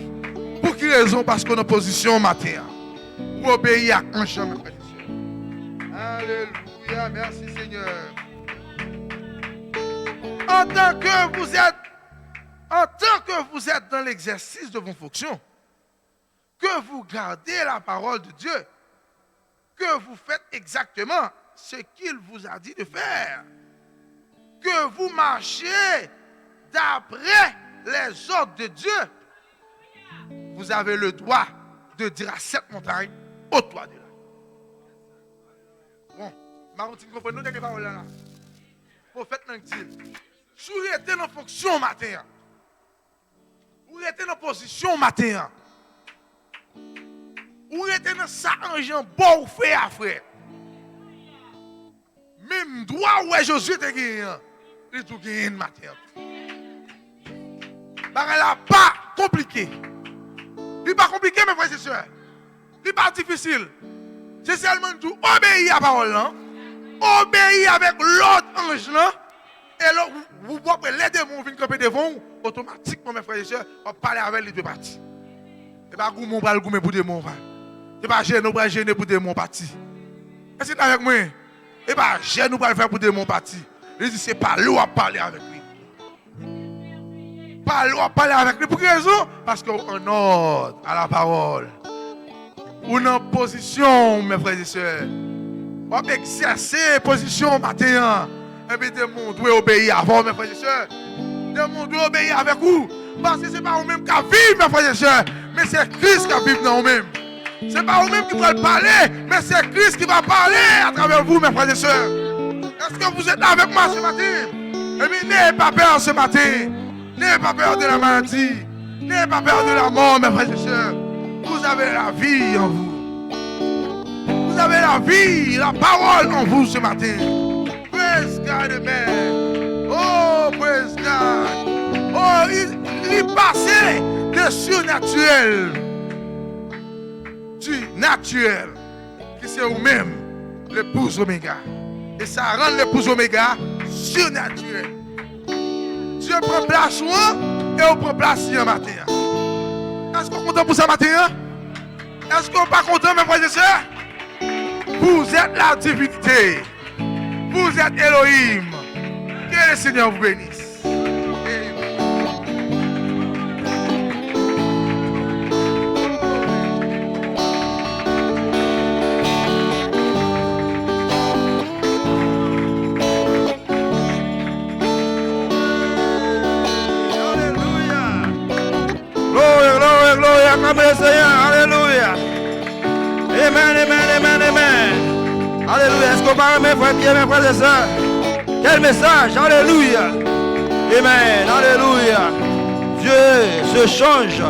Pour qui raison? Parce qu'on est en position matin. Ou obéir à un chemin. Alléluia, merci Seigneur. En tant que vous êtes dans l'exercice de vos fonctions, que vous gardez la parole de Dieu, que vous faites exactement ce qu'il vous a dit de faire, que vous marchez d'après les ordres de Dieu, vous avez le droit de dire à cette montagne, ôte-toi de là. Bon, Marontine, comprenez nous des paroles là. Prophète n'a dit, si vous êtes en fonction matin, vous êtes en position matin, vous êtes dans ça en bon ou fait à frère. Même droit où Josué te gagne, il tout gagne matin. Parce là pas compliqué. Il n'est pas compliqué mes frères et sœurs. Il n'est pas difficile. C'est seulement tout obéir à la parole là. Obéir avec l'autre ange là. Et là, vous voyez les démons viennent camper devant vous, automatiquement, mes frères et sœurs, on va parler avec les deux parties. Et pas goumon pour le goumer pour des mots. Et pas gêner pour des mots partis. Est-ce que tu es avec moi? Et pas gêner pour le faire pour des mots partis. Il dit, c'est pas l'eau à parler avec lui. Pas l'eau à parler avec lui. Pour quelle raison? Parce qu'on ordre à la parole. On est en position, mes frères et sœurs. On va exercer position matin. Et puis, le monde doit obéir avant, mes frères et sœurs. Le monde doit obéir avec vous. Parce que ce n'est pas vous-même qui vivez, mes frères et sœurs. Mais c'est Christ qui vive dans vous-même. Ce n'est pas vous-même qui va parler. Mais c'est Christ qui va parler à travers vous, mes frères et sœurs. Est-ce que vous êtes là avec moi ce matin? Et puis, n'ayez pas peur ce matin. N'ayez pas peur de la maladie. N'ayez pas peur de la mort, mes frères et sœurs. Vous avez la vie en vous. Vous avez la vie, la parole en vous ce matin. Praise God, amen. Oh, praise God. Oh, il passait de surnaturel du naturel, qui c'est vous-même, l'épouse Oméga. Et ça rend l'épouse Oméga surnaturel. Dieu prend place et on prend place ce matin. Est-ce qu'on est content pour ce matin? Est-ce qu'on n'est pas content, mes frères et sœurs? Vous êtes la divinité. Vous êtes Elohim. Que le Seigneur vous bénisse. Alléluia. Amen, amen, amen, amen. Alléluia. Est-ce qu'on parle, mes frères, mes frères et sœurs? Quel message? Alléluia. Amen, alléluia. Dieu se change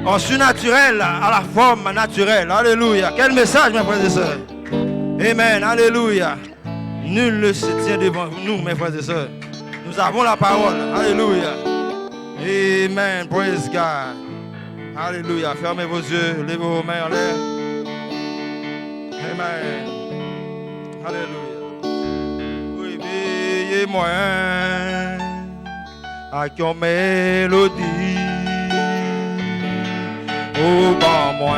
en surnaturel à la forme naturelle. Alléluia. Quel message, mes frères et sœurs? Amen, alléluia. Nul ne se tient devant nous, mes frères et sœurs. Nous avons la parole. Alléluia. Amen, praise God. Alléluia. Fermez vos yeux, levez vos mains en l'air. Amen. Alléluia. Réveillez-moi avec une mélodie. Au bas moi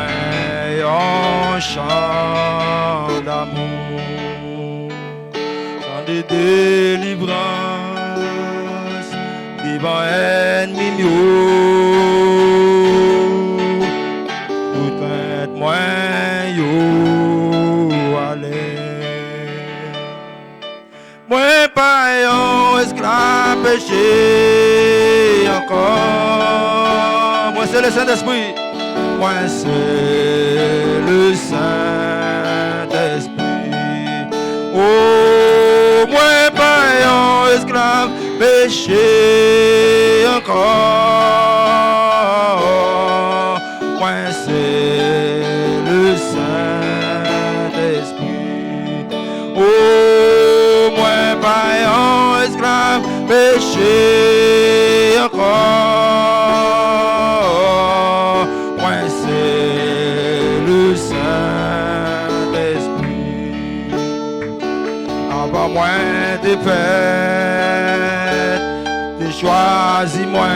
un chant d'amour, chant de délivrance devant ennemi moi yo allez. Moi pas un esclave péché encore. Moi c'est le Saint-Esprit. Moi c'est le Saint-Esprit. Oh, moi pas un esclave péché encore. Moi c'est péché encore, moi c'est le Saint-Esprit. Avant moi de faire, de choisir moi.